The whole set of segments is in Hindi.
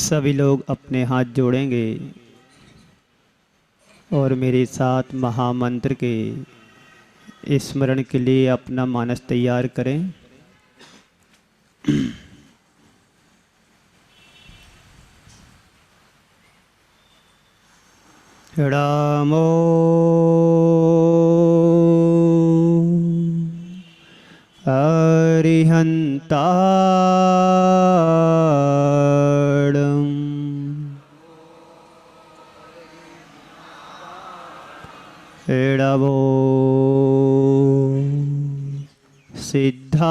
सभी लोग अपने हाथ जोड़ेंगे और मेरे साथ महामंत्र के स्मरण के लिए अपना मानस तैयार करें। रामो अरिहंताणं एडवो सिद्धाणं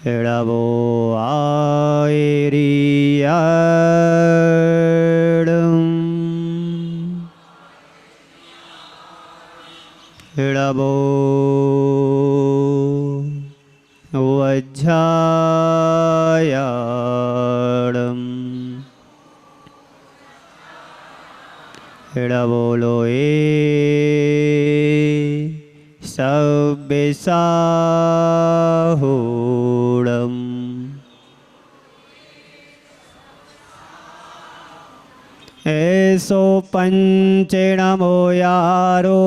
एडवो आयरियाणं एडवो वज्झायाणं एडवोलो सव्यसाहूणम् ऐसो पंचेणमो यारो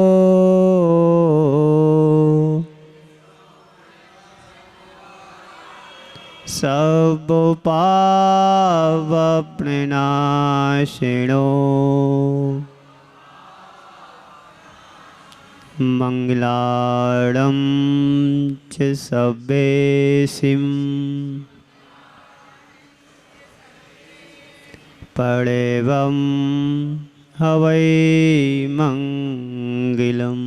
सब पावप्रणनाशिनो मंगलाणं च सब्बेसिं पड़ेवं हवै मंगलम्।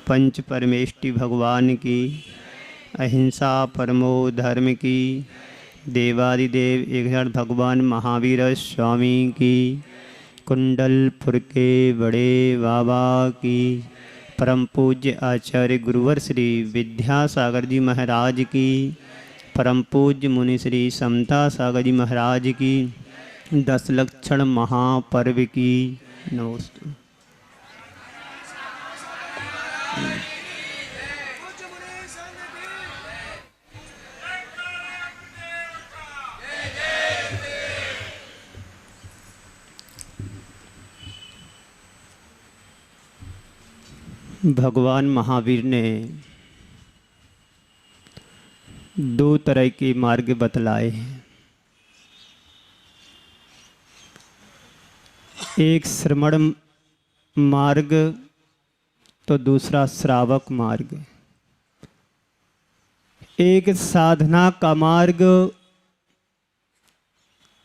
पंच परमेष्टि भगवान की, अहिंसा परमो धर्म की, देवादिदेव एकधर भगवान महावीर स्वामी की, कुंडलपुर के बड़े बाबा की, परम पूज्य आचार्य गुरुवर श्री विद्यासागर जी महाराज की, परम पूज्य मुनि श्री समता सागर जी महाराज की, 10 लक्षण महापर्व की नमस्ते। भगवान महावीर ने 2 तरह के मार्ग बतलाए हैं। एक श्रमण मार्ग तो दूसरा श्रावक मार्ग। एक साधना का मार्ग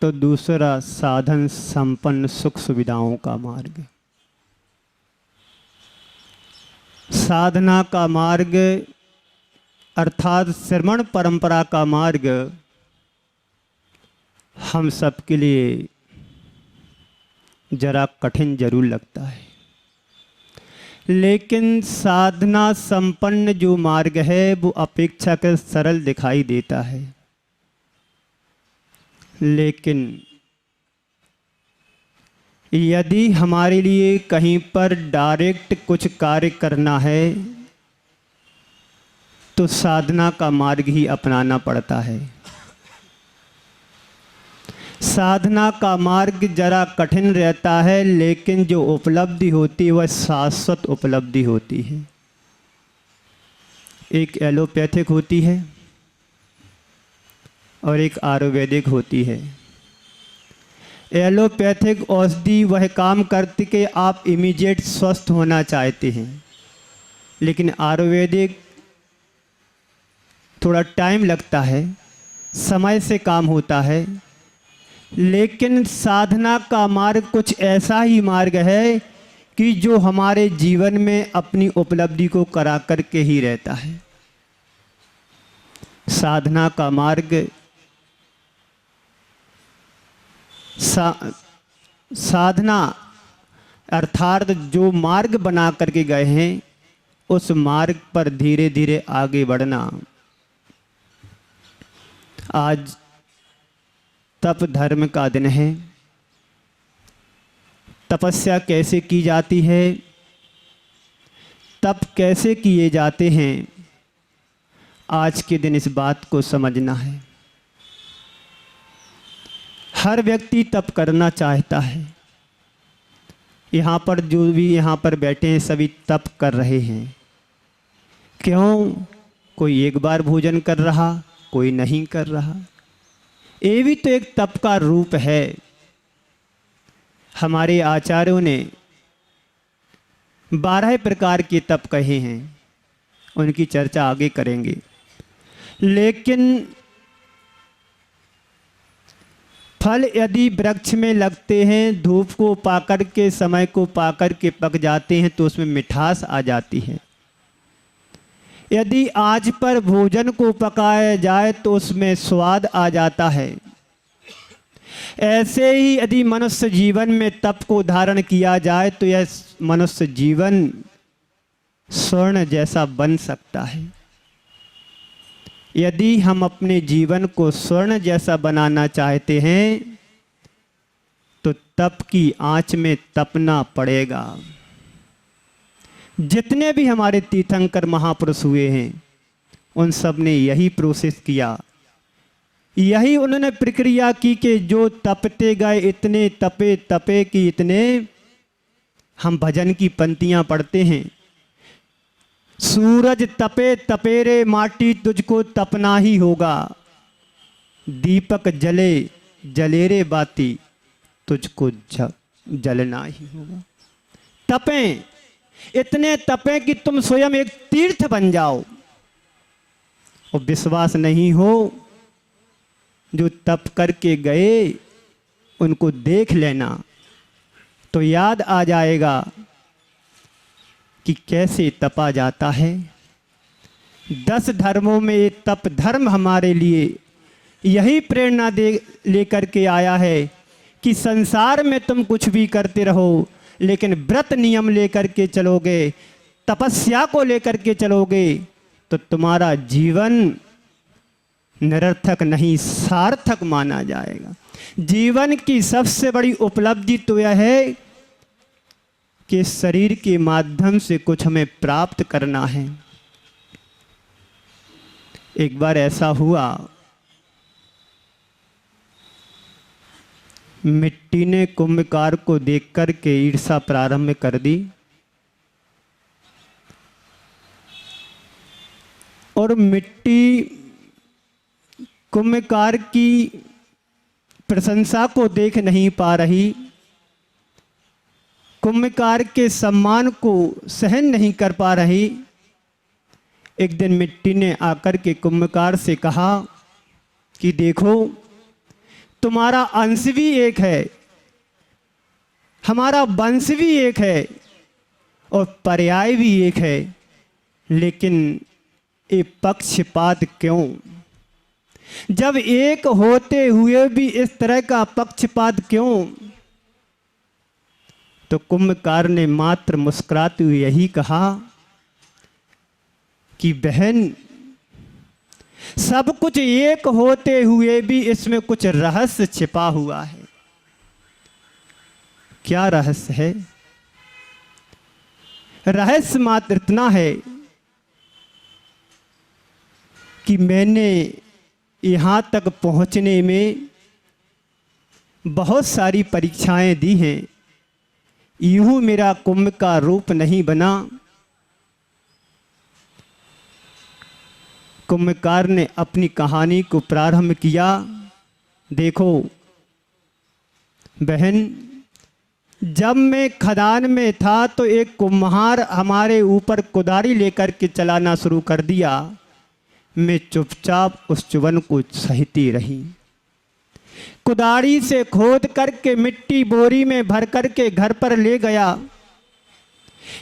तो दूसरा साधन संपन्न सुख सुविधाओं का मार्ग। साधना का मार्ग अर्थात श्रमण परंपरा का मार्ग हम सबके लिए जरा कठिन जरूर लगता है, लेकिन साधना संपन्न जो मार्ग है वो अपेक्षाकृत सरल दिखाई देता है। लेकिन यदि हमारे लिए कहीं पर डायरेक्ट कुछ कार्य करना है तो साधना का मार्ग ही अपनाना पड़ता है। साधना का मार्ग जरा कठिन रहता है, लेकिन जो उपलब्धि होती है वह शाश्वत उपलब्धि होती है। एक एलोपैथिक होती है और एक आयुर्वेदिक होती है। एलोपैथिक औषधि वह काम करती कि आप इमीडिएट स्वस्थ होना चाहते हैं, लेकिन आयुर्वेदिक थोड़ा टाइम लगता है, समय से काम होता है। लेकिन साधना का मार्ग कुछ ऐसा ही मार्ग है कि जो हमारे जीवन में अपनी उपलब्धि को करा करके ही रहता है। साधना का मार्ग साधना अर्थात जो मार्ग बना करके गए हैं उस मार्ग पर धीरे धीरे आगे बढ़ना। आज तप धर्म का दिन है। तपस्या कैसे की जाती है तप कैसे किए जाते हैं, आज के दिन इस बात को समझना है। हर व्यक्ति तप करना चाहता है। यहाँ पर जो भी यहाँ पर बैठे हैं सभी तप कर रहे हैं। क्यों? कोई एक बार भोजन कर रहा, कोई नहीं कर रहा। ये भी तो एक तप का रूप है। हमारे आचार्यों ने 12 प्रकार के तप कहे हैं, उनकी चर्चा आगे करेंगे। लेकिन फल यदि वृक्ष में लगते हैं, धूप को पाकर के, समय को पाकर के पक जाते हैं तो उसमें मिठास आ जाती है। यदि आँच पर भोजन को पकाया जाए तो उसमें स्वाद आ जाता है। ऐसे ही यदि मनुष्य जीवन में तप को धारण किया जाए तो यह मनुष्य जीवन स्वर्ण जैसा बन सकता है। यदि हम अपने जीवन को स्वर्ण जैसा बनाना चाहते हैं तो तप की आंच में तपना पड़ेगा। जितने भी हमारे तीर्थंकर महापुरुष हुए हैं उन सब ने यही प्रोसेस किया, यही उन्होंने प्रक्रिया की कि जो तपते गए इतने तपे तपे कि इतने, हम भजन की पंक्तियां पढ़ते हैं, सूरज तपे तपेरे माटी तुझको तपना ही होगा, दीपक जले जलेरे बाती तुझको जलना ही होगा। तपें, इतने तपें कि तुम स्वयं एक तीर्थ बन जाओ। और विश्वास नहीं हो, जो तप करके गए उनको देख लेना तो याद आ जाएगा कि कैसे तपा जाता है। 10 धर्मों में ये तप धर्म हमारे लिए यही प्रेरणा दे लेकर के आया है कि संसार में तुम कुछ भी करते रहो, लेकिन व्रत नियम लेकर के चलोगे, तपस्या को लेकर के चलोगे तो तुम्हारा जीवन निरर्थक नहीं सार्थक माना जाएगा। जीवन की सबसे बड़ी उपलब्धि तो यह है कि शरीर के माध्यम से कुछ हमें प्राप्त करना है। एक बार ऐसा हुआ, मिट्टी ने कुंभकार को देख कर के ईर्षा प्रारंभ कर दी और मिट्टी कुंभकार की प्रशंसा को देख नहीं पा रही, कुंभकार के सम्मान को सहन नहीं कर पा रही। एक दिन मिट्टी ने आकर के कुंभकार से कहा कि देखो, तुम्हारा अंश भी एक है, हमारा वंश भी एक है और पर्याय भी एक है, लेकिन ये पक्षपात क्यों? जब एक होते हुए भी इस तरह का पक्षपात क्यों? तो कुंभकार ने मात्र मुस्कुराते हुए यही कहा कि बहन, सब कुछ एक होते हुए भी इसमें कुछ रहस्य छिपा हुआ है। क्या रहस्य है? रहस्य मात्र इतना है कि मैंने यहां तक पहुंचने में बहुत सारी परीक्षाएं दी हैं। यूं मेरा कुंभ का रूप नहीं बना। कुंभकार ने अपनी कहानी को प्रारंभ किया। देखो बहन, जब मैं खदान में था तो एक कुम्हार हमारे ऊपर कुदारी लेकर के चलाना शुरू कर दिया। मैं चुपचाप उस चुभन को सहती रही। कुदारी से खोद करके मिट्टी बोरी में भर करके घर पर ले गया।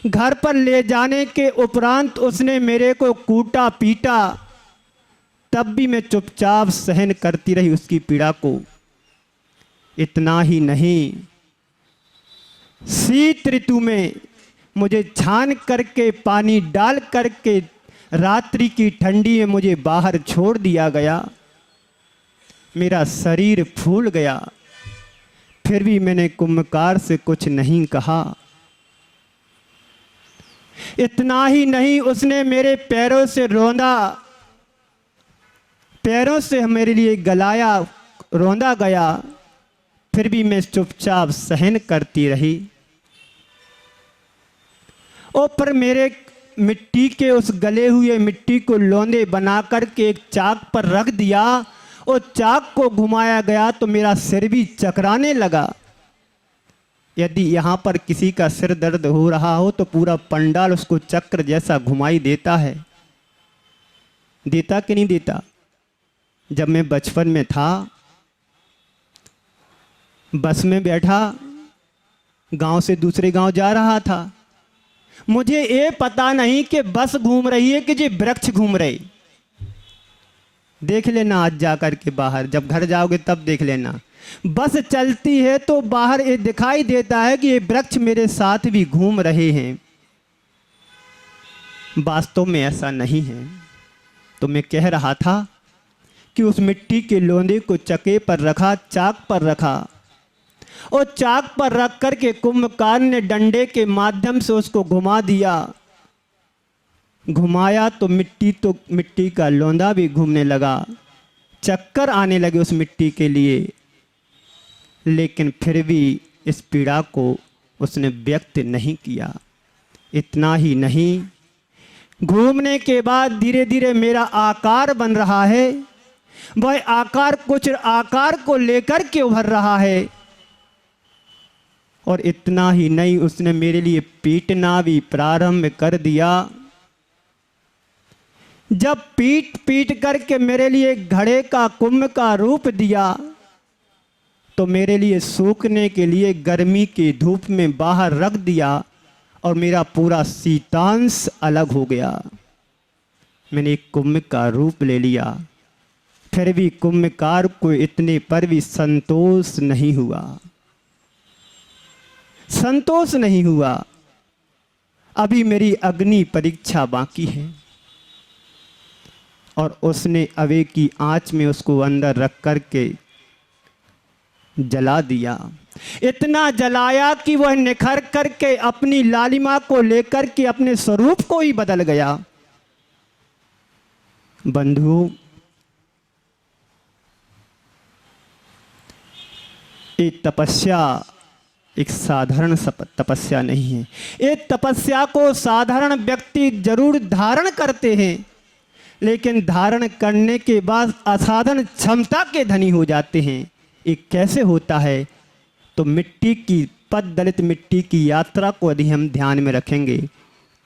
घर पर ले जाने के उपरांत उसने मेरे को कूटा पीटा, तब भी मैं चुपचाप सहन करती रही उसकी पीड़ा को। इतना ही नहीं, शीत ऋतु में मुझे छान करके पानी डाल करके रात्रि की ठंडी में मुझे बाहर छोड़ दिया गया। मेरा शरीर फूल गया, फिर भी मैंने कुम्भकार से कुछ नहीं कहा। इतना ही नहीं, उसने मेरे पैरों से रौंदा, पैरों से मेरे लिए गलाया, रौंदा गया, फिर भी मैं चुपचाप सहन करती रही। और पर मेरे मिट्टी के उस गले हुए मिट्टी को लौंदे बना करके एक चाक पर रख दिया और चाक को घुमाया गया तो मेरा सिर भी चकराने लगा। यदि यहाँ पर किसी का सिर दर्द हो रहा हो तो पूरा पंडाल उसको चक्र जैसा घुमाई देता है। देता कि नहीं देता? जब मैं बचपन में था, बस में बैठा, गांव से दूसरे गांव जा रहा था, मुझे ये पता नहीं कि बस घूम रही है कि जी वृक्ष घूम रहे। देख लेना आज जाकर के बाहर, जब घर जाओगे तब देख लेना। बस चलती है तो बाहर ये दिखाई देता है कि ये वृक्ष मेरे साथ भी घूम रहे हैं। वास्तव में ऐसा नहीं है। तो मैं कह रहा था कि उस मिट्टी के लोंदे को चके पर रखा, चाक पर रखा, और चाक पर रख कर के कुंभकार ने डंडे के माध्यम से उसको घुमा दिया। घुमाया तो मिट्टी का लोंदा भी घूमने लगा, चक्कर आने लगे उस मिट्टी के लिए, लेकिन फिर भी इस पीड़ा को उसने व्यक्त नहीं किया। इतना ही नहीं, घूमने के बाद धीरे धीरे मेरा आकार बन रहा है, वह आकार कुछ आकार को लेकर के उभर रहा है। और इतना ही नहीं, उसने मेरे लिए पीटना भी प्रारंभ कर दिया। जब पीट पीट करके मेरे लिए घड़े का कुंभ का रूप दिया तो मेरे लिए सूखने के लिए गर्मी की धूप में बाहर रख दिया और मेरा पूरा शीतांश अलग हो गया। मैंने एक कुंभ का रूप ले लिया, फिर भी कुंभकार को इतने पर भी संतोष नहीं हुआ, संतोष नहीं हुआ। अभी मेरी अग्नि परीक्षा बाकी है। और उसने अवे की आंच में उसको अंदर रख करके जला दिया। इतना जलाया कि वह निखर करके अपनी लालिमा को लेकर के अपने स्वरूप को ही बदल गया। बंधुओं, ये तपस्या एक साधारण तपस्या नहीं है। ये तपस्या को साधारण व्यक्ति जरूर धारण करते हैं, लेकिन धारण करने के बाद असाधारण क्षमता के धनी हो जाते हैं। ये कैसे होता है? तो मिट्टी की, पद दलित मिट्टी की यात्रा को यदि हम ध्यान में रखेंगे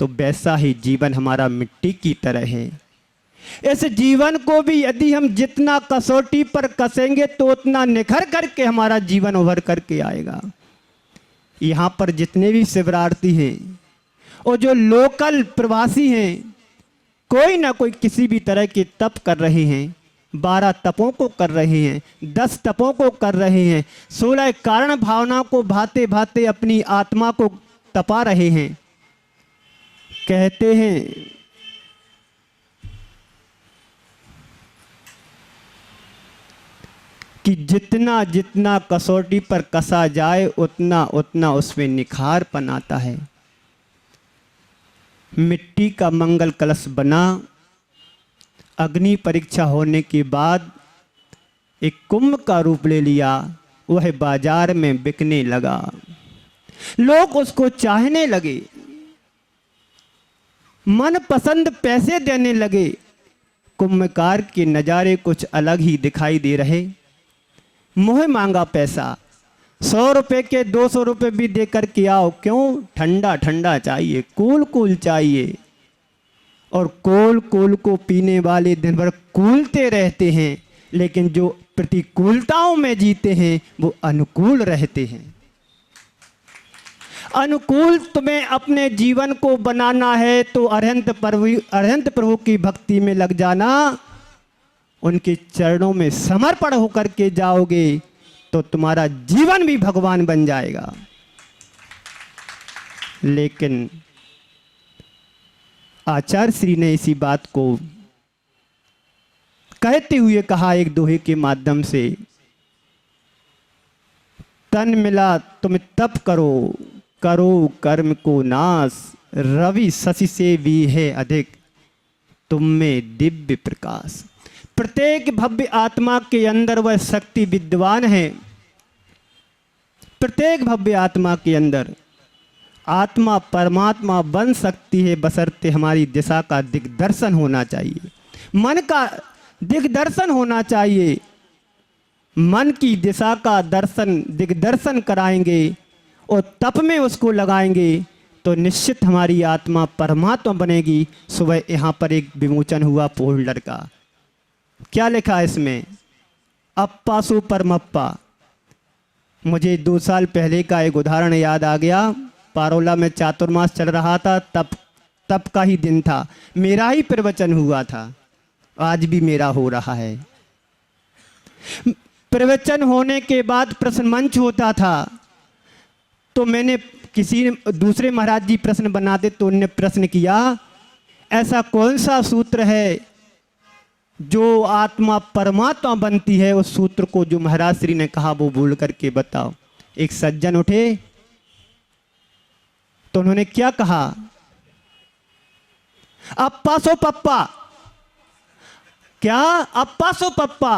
तो वैसा ही जीवन हमारा मिट्टी की तरह है। इस जीवन को भी यदि हम जितना कसौटी पर कसेंगे तो उतना निखर करके हमारा जीवन उभर करके आएगा। यहाँ पर जितने भी शिवरार्थी हैं और जो लोकल प्रवासी हैं, कोई ना कोई किसी भी तरह के तप कर रहे हैं। 12 तपों को कर रहे हैं, 10 तपों को कर रहे हैं, 16 कारण भावना को भाते भाते अपनी आत्मा को तपा रहे हैं। कहते हैं कि जितना जितना कसौटी पर कसा जाए उतना उतना उसमें निखारपन आता है। मिट्टी का मंगल कलश बना, अग्नि परीक्षा होने के बाद एक कुंभ का रूप ले लिया, वह बाजार में बिकने लगा, लोग उसको चाहने लगे, मन पसंद पैसे देने लगे। कुंभकार के नज़ारे कुछ अलग ही दिखाई दे रहे। मुँह मांगा पैसा, 100 रुपये के 200 रुपये भी दे कर के आओ। क्यों? ठंडा ठंडा चाहिए, कूल कूल चाहिए। और कोल कोल को पीने वाले दिन भर कूलते रहते हैं, लेकिन जो प्रतिकूलताओं में जीते हैं वो अनुकूल रहते हैं। अनुकूल तुम्हें अपने जीवन को बनाना है तो अरहंत प्रभु की भक्ति में लग जाना। उनके चरणों में समर्पण होकर के जाओगे तो तुम्हारा जीवन भी भगवान बन जाएगा। लेकिन आचार्य श्री ने इसी बात को कहते हुए कहा एक दोहे के माध्यम से, तन मिला तुम तप करो, करो कर्म को नाश, रवि शशि से भी है अधिक तुम में दिव्य प्रकाश। प्रत्येक भव्य आत्मा के अंदर वह शक्ति विद्यमान है। प्रत्येक भव्य आत्मा के अंदर आत्मा परमात्मा बन सकती है, बशर्ते हमारी दिशा का दिग्दर्शन होना चाहिए, मन का दिग्दर्शन होना चाहिए। मन की दिशा का दर्शन दिग्दर्शन कराएंगे और तप में उसको लगाएंगे तो निश्चित हमारी आत्मा परमात्मा बनेगी। सुबह यहाँ पर एक विमोचन हुआ फोल्डर का, क्या लिखा है इसमें, अप्पा सु परमप्पा। मुझे 2 साल पहले का एक उदाहरण याद आ गया। पारोला में चातुर्मास चल रहा था, तप का ही दिन था, मेरा ही प्रवचन हुआ था, आज भी मेरा हो रहा है। प्रवचन होने के बाद प्रश्न मंच होता था, तो मैंने किसी दूसरे महाराज जी प्रश्न बनाते तो उन्होंने प्रश्न किया, ऐसा कौन सा सूत्र है जो आत्मा परमात्मा बनती है, उस सूत्र को जो महाराज श्री ने कहा वो बोल करके बताओ। एक सज्जन उठे तो उन्होंने क्या कहा, अप्पा सो पप्पा। क्या अप्पा सो पप्पा?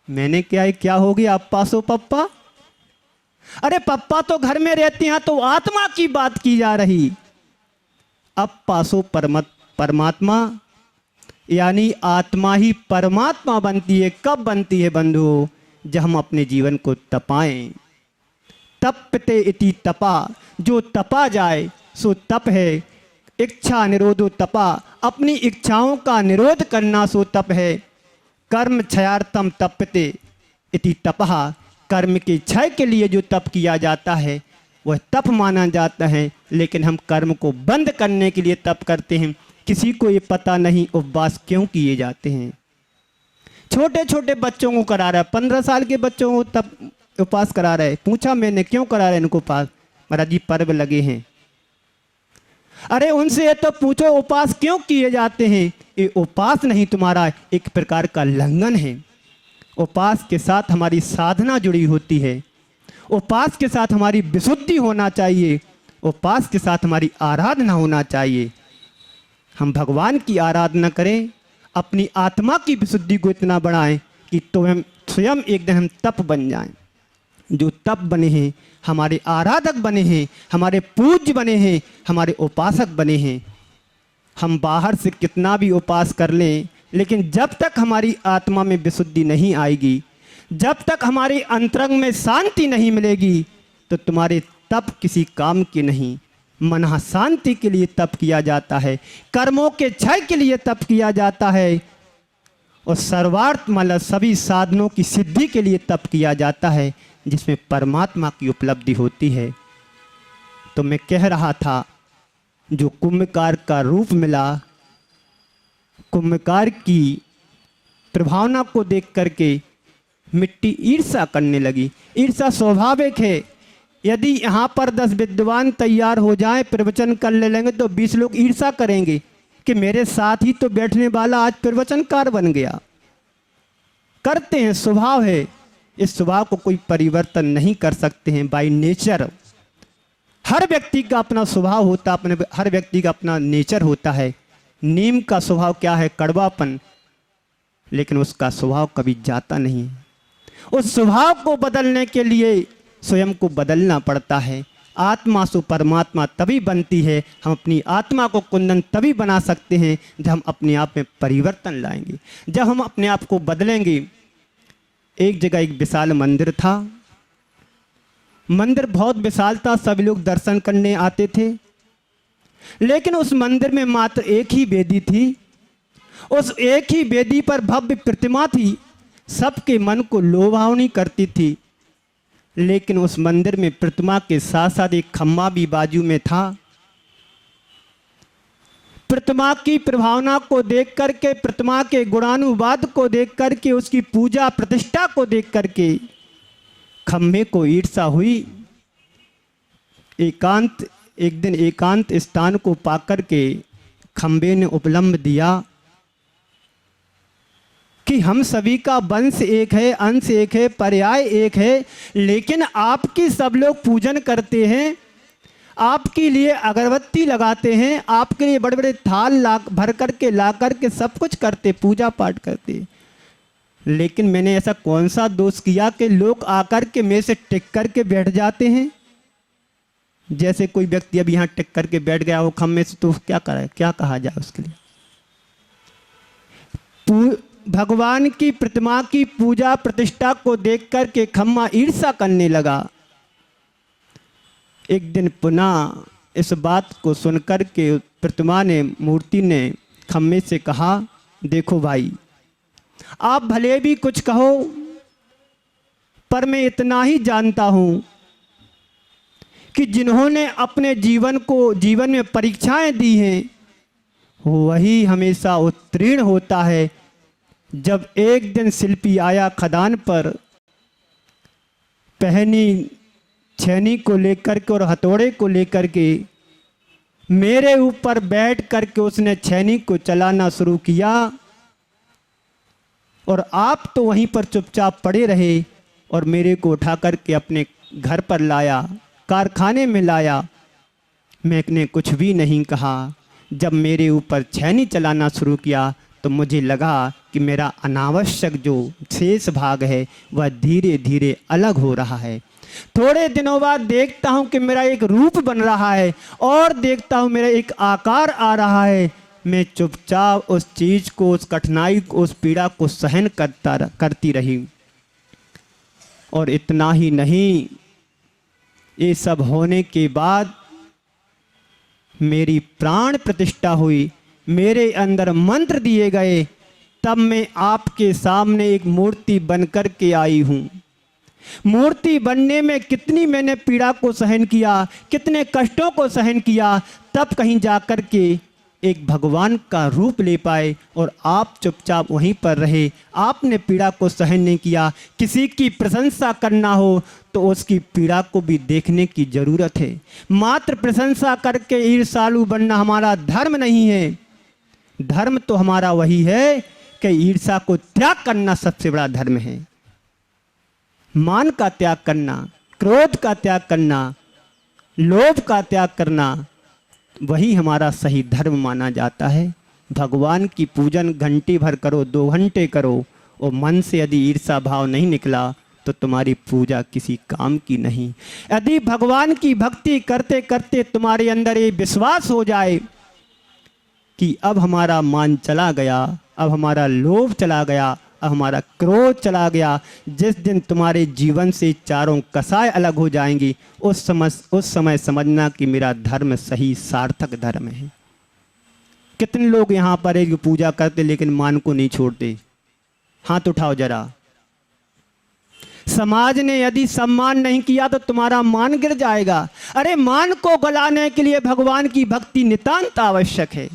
मैंने क्या हो गया अप्पा सो पप्पा? अरे पप्पा तो घर में रहती हैं, तो आत्मा की बात की जा रही। अप्पा सो परमात्मा, यानी आत्मा ही परमात्मा बनती है। कब बनती है बंधु? जब हम अपने जीवन को तपाएं। तपते इति तपा, जो तपा जाए सो तप है। इच्छा निरोधो तपा, अपनी इच्छाओं का निरोध करना सो तप है। कर्म क्षयार्थम तपते इति तपः, कर्म के क्षय के लिए जो तप किया जाता है वह तप माना जाता है। लेकिन हम कर्म को बंद करने के लिए तप करते हैं। किसी को ये पता नहीं उपवास क्यों किए जाते हैं। छोटे छोटे बच्चों को करा रहा है, 15 साल के बच्चों को तप उपवास करा रहा है। पूछा मैंने क्यों करा रहे हैं इनको उपवास? महाराज जी पर्व लगे हैं। अरे उनसे ये तो पूछो उपवास क्यों किए जाते हैं? ये उपवास नहीं, तुम्हारा एक प्रकार का लंघन है। उपवास के साथ हमारी साधना जुड़ी होती है। उपवास के साथ हमारी विशुद्धि होना चाहिए। उपवास के साथ हमारी आराधना होना चाहिए। हम भगवान की आराधना करें, अपनी आत्मा की विशुद्धि को इतना बढ़ाएं कि तो हम स्वयं एक दिन हम तप बन जाएं। जो तप बने हैं, हमारे आराधक बने हैं, हमारे पूज्य बने हैं, हमारे उपासक बने हैं। हम बाहर से कितना भी उपास कर लें, लेकिन जब तक हमारी आत्मा में विशुद्धि नहीं आएगी, जब तक हमारे अंतरंग में शांति नहीं मिलेगी, तो तुम्हारे तप किसी काम के नहीं। मन शांति के लिए तप किया जाता है, कर्मों के क्षय के लिए तप किया जाता है, और सर्वार्थ मतलब सभी साधनों की सिद्धि के लिए तप किया जाता है, जिसमें परमात्मा की उपलब्धि होती है। तो मैं कह रहा था, जो कुंभकार का रूप मिला, कुंभकार की प्रभावना को देख करके मिट्टी ईर्ष्या करने लगी। ईर्ष्या स्वाभाविक है। यदि यहाँ पर 10 विद्वान तैयार हो जाएं, प्रवचन कर ले लेंगे, तो 20 लोग ईर्ष्या करेंगे कि मेरे साथ ही तो बैठने वाला आज प्रवचनकार बन गया। करते हैं, स्वभाव है। इस स्वभाव को कोई परिवर्तन नहीं कर सकते हैं बाय नेचर। हर व्यक्ति का अपना स्वभाव होता है, हर व्यक्ति का अपना नेचर होता है। नीम का स्वभाव क्या है? कड़वापन, लेकिन उसका स्वभाव कभी जाता नहीं। उस स्वभाव को बदलने के लिए स्वयं को बदलना पड़ता है। आत्मा सु परमात्मा तभी बनती है। हम अपनी आत्मा को कुंदन तभी बना सकते हैं जब हम अपने आप में परिवर्तन लाएंगे, जब हम अपने आप को बदलेंगे। एक जगह एक विशाल मंदिर था। मंदिर बहुत विशाल था, सभी लोग दर्शन करने आते थे। लेकिन उस मंदिर में मात्र एक ही वेदी थी। उस एक ही वेदी पर भव्य प्रतिमा थी, सबके मन को लोभावनी करती थी। लेकिन उस मंदिर में प्रतिमा के साथ साथ एक खम्मा भी बाजू में था। प्रतिमा की प्रभावना को देख करके, प्रतिमा के गुणानुवाद को देख करके, उसकी पूजा प्रतिष्ठा को देख करके खम्भे को ईर्ष्या हुई। एक दिन एकांत स्थान को पाकर के खम्भे ने उपलम्ब दिया कि हम सभी का वंश एक है, अंश एक है, पर्याय एक है, लेकिन आपकी सब लोग पूजन करते हैं, आपके लिए अगरबत्ती लगाते हैं, आपके लिए बड़े बड़े थाल ला भर करके ला करके सब कुछ करते, पूजा पाठ करते। लेकिन मैंने ऐसा कौन सा दोष किया कि लोग आकर के मेरे से टिक करके बैठ जाते हैं? जैसे कोई व्यक्ति अब यहाँ टिक करके बैठ गया हो खम्मे से, तो क्या करे, क्या कहा जाए उसके लिए? भगवान की प्रतिमा की पूजा प्रतिष्ठा को देख करके खम्मा ईर्ष्या करने लगा। एक दिन पुनः इस बात को सुनकर के प्रतिमा ने, मूर्ति ने खम्मे से कहा, देखो भाई, आप भले भी कुछ कहो, पर मैं इतना ही जानता हूं कि जिन्होंने अपने जीवन में परीक्षाएं दी हैं, वही हमेशा उत्तीर्ण होता है। जब एक दिन शिल्पी आया खदान पर, पहनी छेनी को लेकर के और हथौड़े को लेकर के, मेरे ऊपर बैठ करके उसने छेनी को चलाना शुरू किया, और आप तो वहीं पर चुपचाप पड़े रहे और मेरे को उठा करके अपने घर पर लाया, कारखाने में लाया। मैंने कुछ भी नहीं कहा। जब मेरे ऊपर छेनी चलाना शुरू किया तो मुझे लगा कि मेरा अनावश्यक जो शेष भाग है वह धीरे धीरे अलग हो रहा है। थोड़े दिनों बाद देखता हूँ कि मेरा एक रूप बन रहा है, और देखता हूँ मेरा एक आकार आ रहा है। मैं चुपचाप उस चीज़ को, उस कठिनाई को, उस पीड़ा को सहन करती रही। और इतना ही नहीं, ये सब होने के बाद मेरी प्राण प्रतिष्ठा हुई, मेरे अंदर मंत्र दिए गए, तब मैं आपके सामने एक मूर्ति बनकर के आई हूँ। मूर्ति बनने में कितनी मैंने पीड़ा को सहन किया, कितने कष्टों को सहन किया, तब कहीं जाकर के एक भगवान का रूप ले पाए, और आप चुपचाप वहीं पर रहे। आपने पीड़ा को सहन नहीं किया। किसी की प्रशंसा करना हो तो उसकी पीड़ा को भी देखने की ज़रूरत है। मात्र प्रशंसा करके ईर्ष्यालु बनना हमारा धर्म नहीं है। धर्म तो हमारा वही है कि ईर्ष्या को त्याग करना सबसे बड़ा धर्म है। मान का त्याग करना, क्रोध का त्याग करना, लोभ का त्याग करना, वही हमारा सही धर्म माना जाता है। भगवान की पूजन घंटे भर करो, 2 घंटे करो, और मन से यदि ईर्ष्या भाव नहीं निकला तो तुम्हारी पूजा किसी काम की नहीं। यदि भगवान की भक्ति करते करते तुम्हारे अंदर ये विश्वास हो जाए कि अब हमारा मान चला गया, अब हमारा लोभ चला गया, अब हमारा क्रोध चला गया, जिस दिन तुम्हारे जीवन से चारों कसाय अलग हो जाएंगी, उस समय समझना कि मेरा धर्म सही सार्थक धर्म है। कितने लोग यहाँ पर एक पूजा करते लेकिन मान को नहीं छोड़ते? हाथ उठाओ जरा। समाज ने यदि सम्मान नहीं किया तो तुम्हारा मान गिर जाएगा। अरे मान को गलाने के लिए भगवान की भक्ति नितांत आवश्यक है।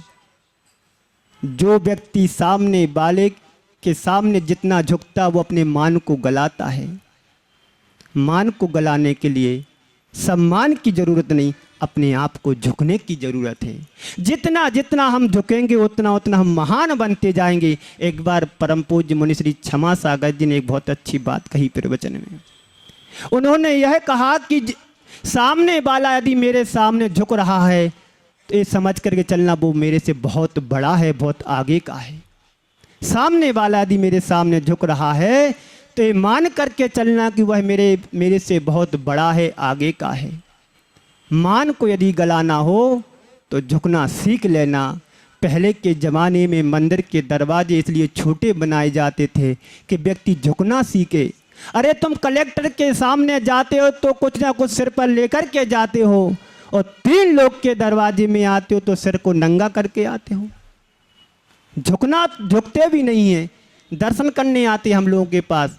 जो व्यक्ति सामने वाले के सामने जितना झुकता वो अपने मान को गलाता है। मान को गलाने के लिए सम्मान की जरूरत नहीं, अपने आप को झुकने की जरूरत है। जितना जितना हम झुकेंगे उतना उतना हम महान बनते जाएंगे। एक बार परम पूज्य मुनि श्री क्षमा सागर जी ने एक बहुत अच्छी बात कही प्रवचन में। उन्होंने यह कहा कि सामने वाला यदि मेरे सामने झुक रहा है तो ये समझ करके चलना वो मेरे से बहुत बड़ा है, बहुत आगे का है। सामने वाला यदि मेरे सामने झुक रहा है तो ये मान करके चलना कि वह मेरे से बहुत बड़ा है, आगे का है। मान को यदि गलाना हो तो झुकना सीख लेना। पहले के ज़माने में मंदिर के दरवाजे इसलिए छोटे बनाए जाते थे कि व्यक्ति झुकना सीखे। अरे तुम कलेक्टर के सामने जाते हो तो कुछ ना कुछ सिर पर लेकर के जाते हो, और 3 लोग के दरवाजे में आते हो तो सिर को नंगा करके आते हो। झुकते भी नहीं है। दर्शन करने आते हम लोगों के पास,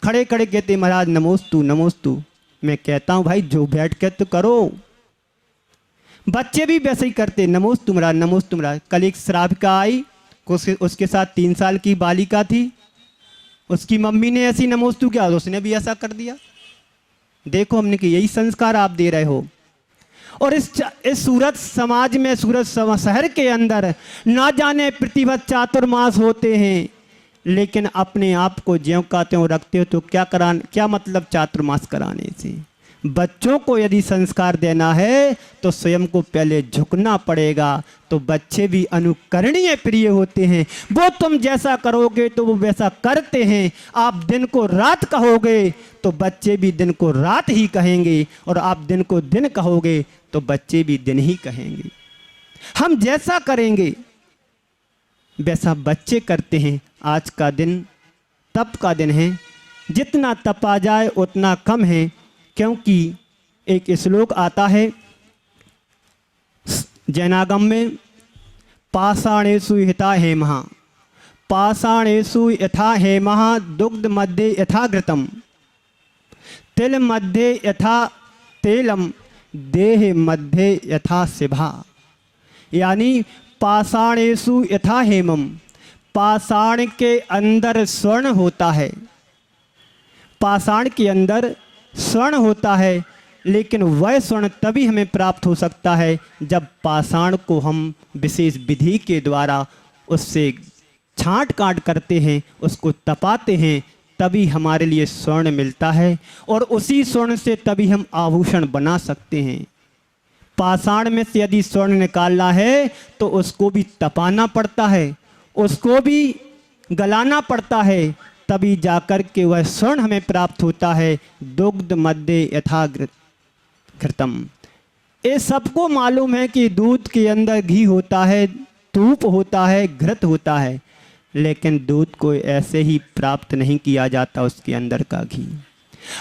खड़े खड़े कहते महाराज नमोस्तु नमोस्तु। मैं कहता हूँ भाई जो बैठ के तो करो। बच्चे भी वैसे ही करते, नमोस्तु महाराज नमोस्तु महाराज। कल एक श्राविका आई, उसके साथ 3 साल की बालिका थी, उसकी मम्मी ने ऐसी नमोस्तु किया, उसने भी ऐसा कर दिया। देखो हमने कि यही संस्कार आप दे रहे हो। और इस सूरत समाज में, सूरत शहर के अंदर ना जाने प्रतिभा चातुर्मास होते हैं, लेकिन अपने आप को ज्यों का त्यों रखते हो तो क्या मतलब चातुर्मास कराने से? बच्चों को यदि संस्कार देना है तो स्वयं को पहले झुकना पड़ेगा। तो बच्चे भी अनुकरणीय प्रिय होते हैं, वो तुम जैसा करोगे तो वो वैसा करते हैं। आप दिन को रात कहोगे तो बच्चे भी दिन को रात ही कहेंगे, और आप दिन को दिन कहोगे तो बच्चे भी दिन ही कहेंगे। हम जैसा करेंगे वैसा बच्चे करते हैं। आज का दिन तप का दिन है, जितना तपा जाए उतना कम है, क्योंकि एक श्लोक आता है जैनागम में, पाषाणेषु हिता हेमः, पाषाणेषु यथा हेमः, दुग्ध मध्ये यथा घृतम, तिल मध्ये यथा तेलम, देह मध्ये यथा शिभा। यानी पाषाणेषु यथा हेमम, पाषाण के अंदर स्वर्ण होता है, पाषाण के अंदर स्वर्ण होता है, लेकिन वह स्वर्ण तभी हमें प्राप्त हो सकता है जब पाषाण को हम विशेष विधि के द्वारा उससे छांट काट करते हैं, उसको तपाते हैं, तभी हमारे लिए स्वर्ण मिलता है, और उसी स्वर्ण से तभी हम आभूषण बना सकते हैं। पाषाण में से यदि स्वर्ण निकालना है तो उसको भी तपाना पड़ता है, उसको भी गलाना पड़ता है, तभी जाकर के वह स्वर्ण हमें प्राप्त होता है। दुग्ध मध्ये यथा घृतम। ये सबको मालूम है कि दूध के अंदर घी होता है, धूप होता है, घृत होता है, लेकिन दूध को ऐसे ही प्राप्त नहीं किया जाता, उसके अंदर का घी।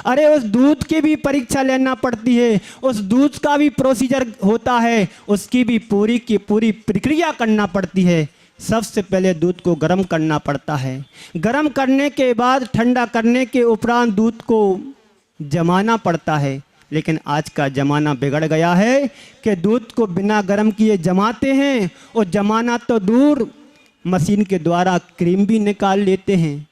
अरे उस दूध की भी परीक्षा लेना पड़ती है, उस दूध का भी प्रोसीजर होता है, उसकी भी पूरी की पूरी प्रक्रिया करना पड़ती है। सबसे पहले दूध को गर्म करना पड़ता है, गर्म करने के बाद ठंडा करने के उपरांत दूध को जमाना पड़ता है। लेकिन आज का ज़माना बिगड़ गया है कि दूध को बिना गर्म किए जमाते हैं, और जमाना तो दूर, मशीन के द्वारा क्रीम भी निकाल लेते हैं।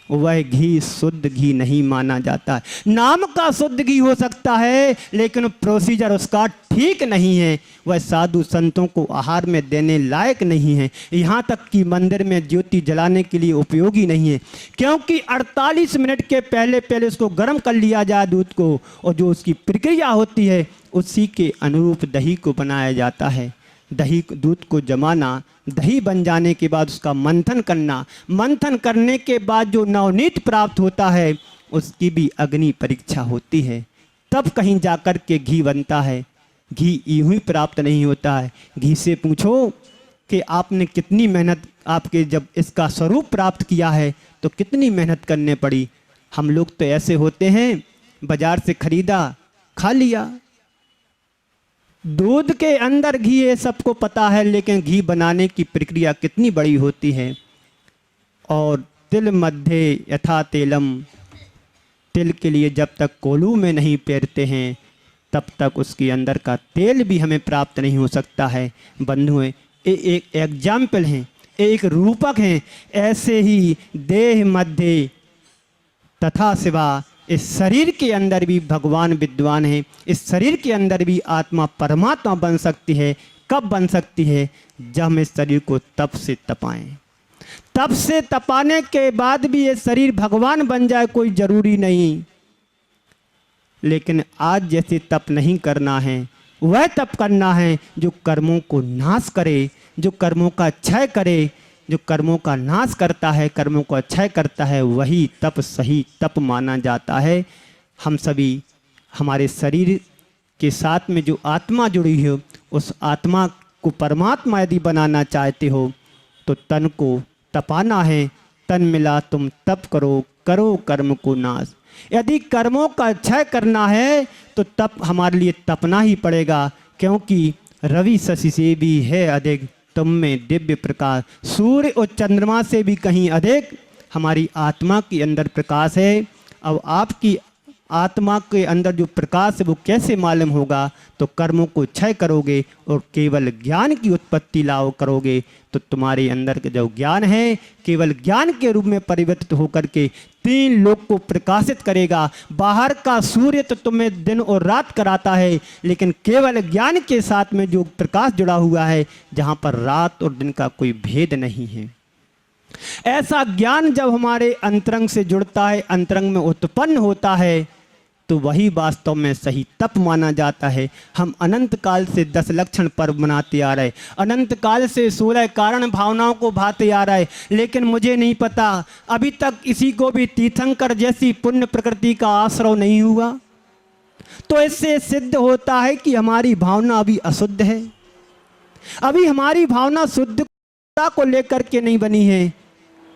वह घी शुद्ध घी नहीं माना जाता है। नाम का शुद्ध घी हो सकता है, लेकिन प्रोसीजर उसका ठीक नहीं है, वह साधु संतों को आहार में देने लायक नहीं है, यहाँ तक कि मंदिर में ज्योति जलाने के लिए उपयोगी नहीं है, क्योंकि 48 मिनट के पहले पहले उसको गर्म कर लिया जाए दूध को, और जो उसकी प्रक्रिया होती है उसी के अनुरूप दही को बनाया जाता है। दही दूध को जमाना, दही बन जाने के बाद उसका मंथन करना, मंथन करने के बाद जो नवनीत प्राप्त होता है उसकी भी अग्नि परीक्षा होती है, तब कहीं जाकर के घी बनता है। घी यूं ही प्राप्त नहीं होता है। घी से पूछो कि आपने कितनी मेहनत, आपके जब इसका स्वरूप प्राप्त किया है तो कितनी मेहनत करने पड़ी। हम लोग तो ऐसे होते हैं, बाजार से खरीदा, खा लिया। दूध के अंदर घी ये सबको पता है, लेकिन घी बनाने की प्रक्रिया कितनी बड़ी होती है। और तिल मध्ये यथा तेलम, तिल के लिए जब तक कोलू में नहीं पेरते हैं तब तक उसके अंदर का तेल भी हमें प्राप्त नहीं हो सकता है। बंधुओं, ये एक एग्जाम्पल हैं, एक रूपक हैं। ऐसे ही देह मध्ये तथा शिवा, इस शरीर के अंदर भी भगवान विद्वान है, इस शरीर के अंदर भी आत्मा परमात्मा बन सकती है। कब बन सकती है? जब हम इस शरीर को तप से तपाएं। तप से तपाने के बाद भी ये शरीर भगवान बन जाए कोई जरूरी नहीं, लेकिन आज जैसे तप नहीं करना है, वह तप करना है जो कर्मों को नाश करे, जो कर्मों का क्षय करे। जो कर्मों का नाश करता है, कर्मों को क्षय करता है, वही तप सही तप माना जाता है। हम सभी हमारे शरीर के साथ में जो आत्मा जुड़ी हो, उस आत्मा को परमात्मा यदि बनाना चाहते हो तो तन को तपाना है। तन मिला तुम तप करो, करो कर्म को नाश। यदि कर्मों का क्षय करना है तो तप हमारे लिए तपना ही पड़ेगा, क्योंकि रवि शशि से भी है अधिक तुम में दिव्य प्रकाश। सूर्य और चंद्रमा से भी कहीं अधिक हमारी आत्मा के अंदर प्रकाश है। अब आपकी आत्मा के अंदर जो प्रकाश है वो कैसे मालूम होगा? तो कर्मों को क्षय करोगे और केवल ज्ञान की उत्पत्ति लाओ करोगे तो तुम्हारे अंदर का जो ज्ञान है केवल ज्ञान के रूप में परिवर्तित होकर के 3 लोक को प्रकाशित करेगा। बाहर का सूर्य तो तुम्हें दिन और रात कराता है, लेकिन केवल ज्ञान के साथ में जो प्रकाश जुड़ा हुआ है, जहाँ पर रात और दिन का कोई भेद नहीं है। ऐसा ज्ञान जब हमारे अंतरंग से जुड़ता है, अंतरंग में उत्पन्न होता है, तो वही वास्तव में सही तप माना जाता है। हम अनंत काल से 10 लक्षण पर्व मनाते आ रहे, अनंत काल से 16 कारण भावनाओं को भाते आ रहे, लेकिन मुझे नहीं पता अभी तक इसी को भी तीर्थंकर जैसी पुण्य प्रकृति का आश्रय नहीं हुआ। तो इससे सिद्ध होता है कि हमारी भावना अभी अशुद्ध है, अभी हमारी भावना शुद्धता को लेकर के नहीं बनी है।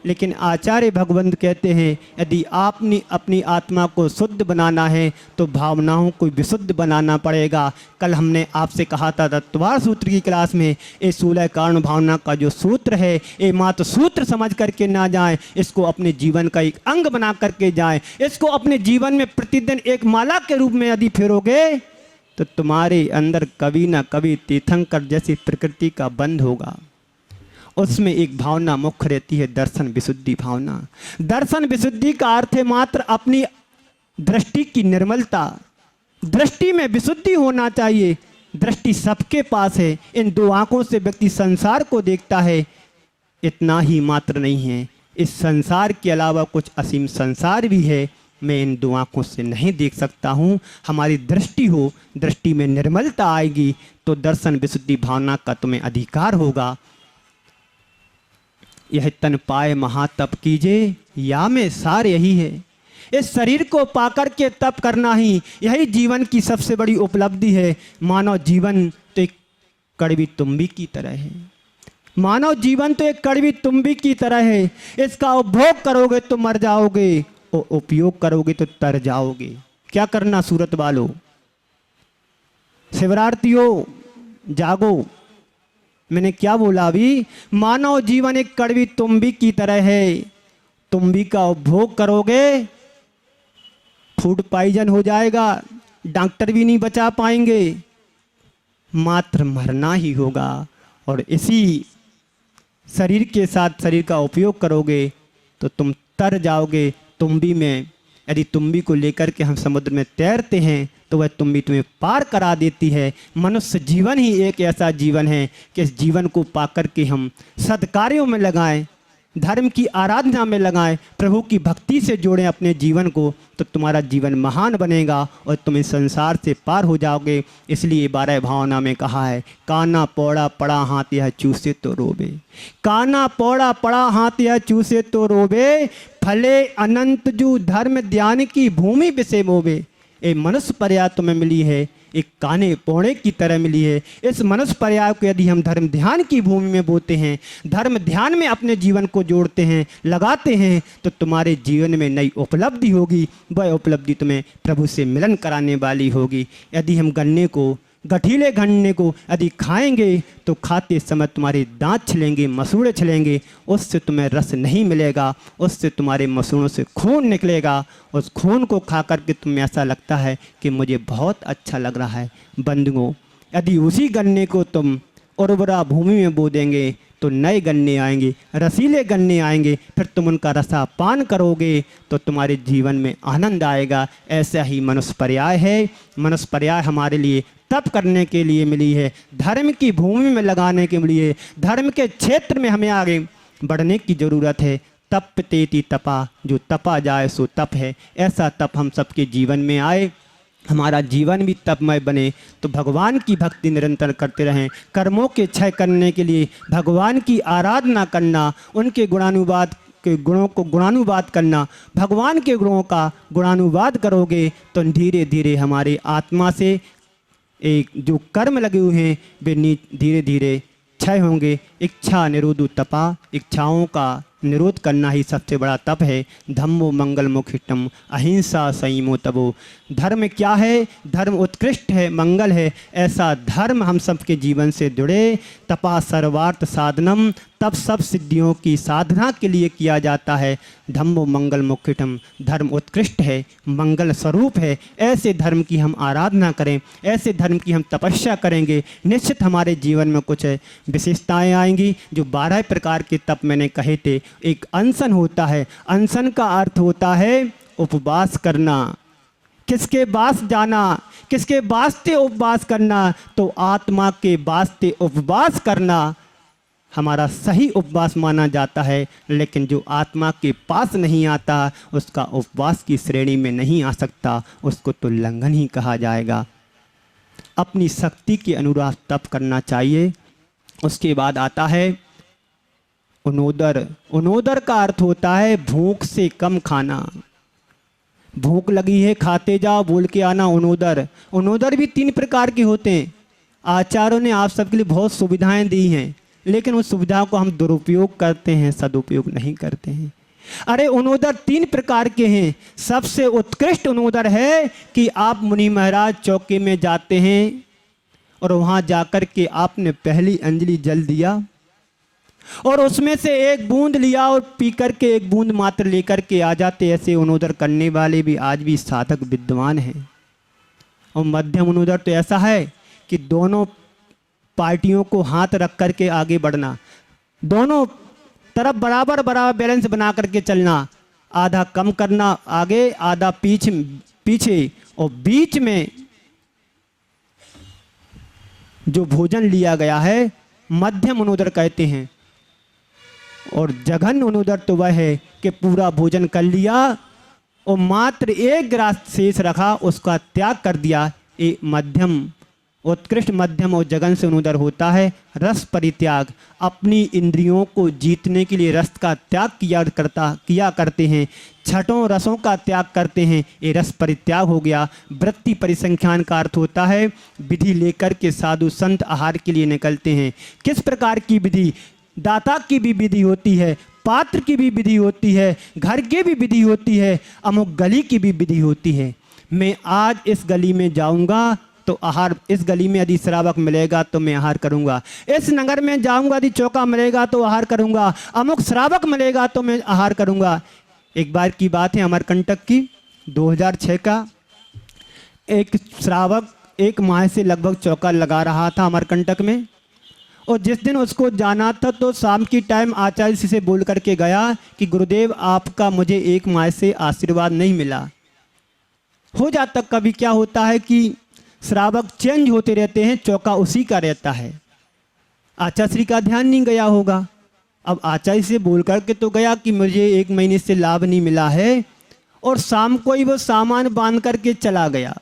लेकिन आचार्य भगवंत कहते हैं यदि आपने अपनी आत्मा को शुद्ध बनाना है तो भावनाओं को विशुद्ध बनाना पड़ेगा। कल हमने आपसे कहा था तत्वार सूत्र की क्लास में, ये 16 कारण भावना का जो सूत्र है ये मात्र सूत्र समझ करके ना जाएं, इसको अपने जीवन का एक अंग बना करके जाएं। इसको अपने जीवन में प्रतिदिन एक माला के रूप में यदि फेरोगे तो तुम्हारे अंदर कभी ना कभी तीर्थंकर जैसी प्रकृति का बंध होगा। उसमें एक भावना मुख्य रहती है, दर्शन विशुद्धि भावना। दर्शन विशुद्धि का अर्थ है मात्र अपनी दृष्टि की निर्मलता, दृष्टि में विशुद्धि होना चाहिए। दृष्टि सबके पास है, इन 2 आंखों से व्यक्ति संसार को देखता है, इतना ही मात्र नहीं है, इस संसार के अलावा कुछ असीम संसार भी है, मैं इन 2 आंखों से नहीं देख सकता हूँ। हमारी दृष्टि हो, दृष्टि में निर्मलता आएगी तो दर्शन विशुद्धि भावना का तुम्हें अधिकार होगा। यह तन पाए महातप कीजिए या में सार यही है, इस शरीर को पाकर के तप करना ही यही जीवन की सबसे बड़ी उपलब्धि है। मानव जीवन तो एक कड़वी तुम्बी की तरह है, मानव जीवन तो एक कड़वी तुम्बी की तरह है। इसका उपभोग करोगे तो मर जाओगे और उपयोग करोगे तो तर जाओगे। क्या करना सूरत वालों, शिवरार्थियों जागो। मैंने क्या बोला अभी, मानव जीवन एक कड़वी तुम्बी की तरह है, तुम्बी का उपभोग करोगे फूड पॉइजन हो जाएगा, डॉक्टर भी नहीं बचा पाएंगे, मात्र मरना ही होगा। और इसी शरीर के साथ शरीर का उपयोग करोगे तो तुम तर जाओगे तुम्बी में। यदि तुम्बी को लेकर के हम समुद्र में तैरते हैं तो वह तुम्बी तुम्हें पार करा देती है। मनुष्य जीवन ही एक ऐसा जीवन है कि इस जीवन को पाकर के हम सद्कार्यों में लगाएं, धर्म की आराधना में लगाएं, प्रभु की भक्ति से जोड़ें अपने जीवन को, तो तुम्हारा जीवन महान बनेगा और तुम इस संसार से पार हो जाओगे। इसलिए 12 भावना में कहा है, काना पौड़ा पड़ा हाथ यह चूसे तो रोबे, काना पौड़ा पड़ा हाथ यह चूसे तो रोबे, फले अनंत जू धर्म ध्यान की भूमि विषय मोबे। ये मनुष्य पर्याय तुम्हें मिली है, एक काने पौड़े की तरह मिली है। इस मनुष्य पर्याय को यदि हम धर्म ध्यान की भूमि में बोते हैं, धर्म ध्यान में अपने जीवन को जोड़ते हैं, लगाते हैं, तो तुम्हारे जीवन में नई उपलब्धि होगी। वह उपलब्धि तुम्हें प्रभु से मिलन कराने वाली होगी। यदि हम गन्ने को, गठीले गन्ने को यदि खाएंगे तो खाते समय तुम्हारे दांत छिलेंगे, मसूड़े छिलेंगे, उससे तुम्हें रस नहीं मिलेगा, उससे तुम्हारे मसूड़ों से खून निकलेगा। उस खून को खा करके तुम्हें ऐसा लगता है कि मुझे बहुत अच्छा लग रहा है। बंधुओं, यदि उसी गन्ने को तुम उर्वरा भूमि में बो देंगे तो नए गन्ने आएंगे, रसीले गन्ने आएंगे, फिर तुम उनका रसा पान करोगे तो तुम्हारे जीवन में आनंद आएगा। ऐसा ही मनुष्य पर्याय है। मनुष्य पर्याय हमारे लिए तप करने के लिए मिली है, धर्म की भूमि में लगाने के लिए, धर्म के क्षेत्र में हमें आगे बढ़ने की ज़रूरत है। तप तेती तपा, जो तपा जाए सो तप है। ऐसा तप हम सबके जीवन में आए, हमारा जीवन भी तपमय बने, तो भगवान की भक्ति निरंतर करते रहें। कर्मों के क्षय करने के लिए भगवान की आराधना करना, उनके गुणानुवाद के गुणों को गुणानुवाद करना, भगवान के गुणों का गुणानुवाद करोगे तो धीरे धीरे हमारे आत्मा से एक जो कर्म लगे हुए हैं वे धीरे धीरे क्षय होंगे। इच्छा निरोधु तपा, इच्छाओं का निरोध करना ही सबसे बड़ा तप है। धम्मो मंगल मुखिटम अहिंसा संयमो तबो। धर्म क्या है? धर्म उत्कृष्ट है, मंगल है। ऐसा धर्म हम सबके जीवन से जुड़े। तपा सर्वार्थ साधनम, तब सब सिद्धियों की साधना के लिए किया जाता है। धम्मो मंगल मुखिटम, धर्म उत्कृष्ट है, मंगल स्वरूप है। ऐसे धर्म की हम आराधना करें, ऐसे धर्म की हम तपस्या करेंगे, निश्चित हमारे जीवन में कुछ विशेषताएं आएंगी। जो 12 प्रकार के तप मैंने कहे थे, एक अनशन होता है। अनशन का अर्थ होता है उपवास करना। किसके वास जाना? किसके वास्ते उपवास करना? तो आत्मा के वास्ते उपवास करना। हमारा सही उपवास माना जाता है, लेकिन जो आत्मा के पास नहीं आता उसका उपवास की श्रेणी में नहीं आ सकता, उसको तो उल्लंघन ही कहा जाएगा। अपनी शक्ति के अनुसार तप करना चाहिए। उसके बाद आता है उनोदर। उनोदर का अर्थ होता है भूख से कम खाना। भूख लगी है, खाते जाओ, बोल के आना, उनोदर। उनोदर भी 3 प्रकार के होते हैं। आचार्यों ने आप सबके लिए बहुत सुविधाएं दी हैं, लेकिन उस सुविधा को हम दुरुपयोग करते हैं, सदुपयोग नहीं करते हैं। अरे उनोदर 3 प्रकार के हैं। सबसे उत्कृष्ट उनोदर है कि आप मुनि महाराज चौके में जाते हैं और वहाँ जाकर के आपने पहली अंजलि जल दिया और उसमें से 1 बूंद लिया और पी करके 1 बूंद मात्र लेकर के आ जाते। ऐसे उनोदर करने वाले भी आज भी साधक विद्वान हैं। और मध्यम उनोदर तो ऐसा है कि दोनों पार्टियों को हाथ रख करके आगे बढ़ना, दोनों तरफ बराबर बराबर बैलेंस बना करके चलना, आधा कम करना आगे, आधा पीछे और बीच में जो भोजन लिया गया है मध्यम उनोदर कहते हैं। और जघन्य उनोदर तो वह है कि पूरा भोजन कर लिया और मात्र 1 गिलास शेष रखा, उसका त्याग कर दिया। ये मध्यम, उत्कृष्ट मध्यम और जघन्य से उनोदर होता है रस परित्याग। अपनी इंद्रियों को जीतने के लिए रस का त्याग किया करते हैं, छठों रसों का त्याग करते हैं, ये रस परित्याग हो गया। वृत्ति परिसंख्यान का अर्थ होता है विधि लेकर के साधु संत आहार के लिए निकलते हैं। किस प्रकार की विधि? दाता की भी विधि होती है, पात्र की भी विधि होती है, घर की भी विधि होती है, अमुक गली की भी विधि होती है। मैं आज इस गली में जाऊंगा तो आहार, इस गली में यदि श्रावक मिलेगा तो मैं आहार करूंगा, इस नगर में जाऊंगा यदि चौका मिलेगा तो आहार करूंगा, अमुक श्रावक मिलेगा तो मैं आहार करूंगा। एक बार की बात है अमरकंटक की, 2006 का। एक श्रावक 1 माह से लगभग चौका लगा रहा था अमरकंटक में, और जिस दिन उसको जाना था तो शाम की टाइम आचार्य से बोल करके गया कि गुरुदेव आपका मुझे 1 माह से आशीर्वाद नहीं मिला। हो जाता कभी क्या होता है कि श्रावक चेंज होते रहते हैं, चौका उसी का रहता है, आचार्य श्री का ध्यान नहीं गया होगा। अब आचार्य से बोल करके तो गया कि मुझे 1 महीने से लाभ नहीं मिला है, और शाम को ही वो सामान बांध करके चला गया।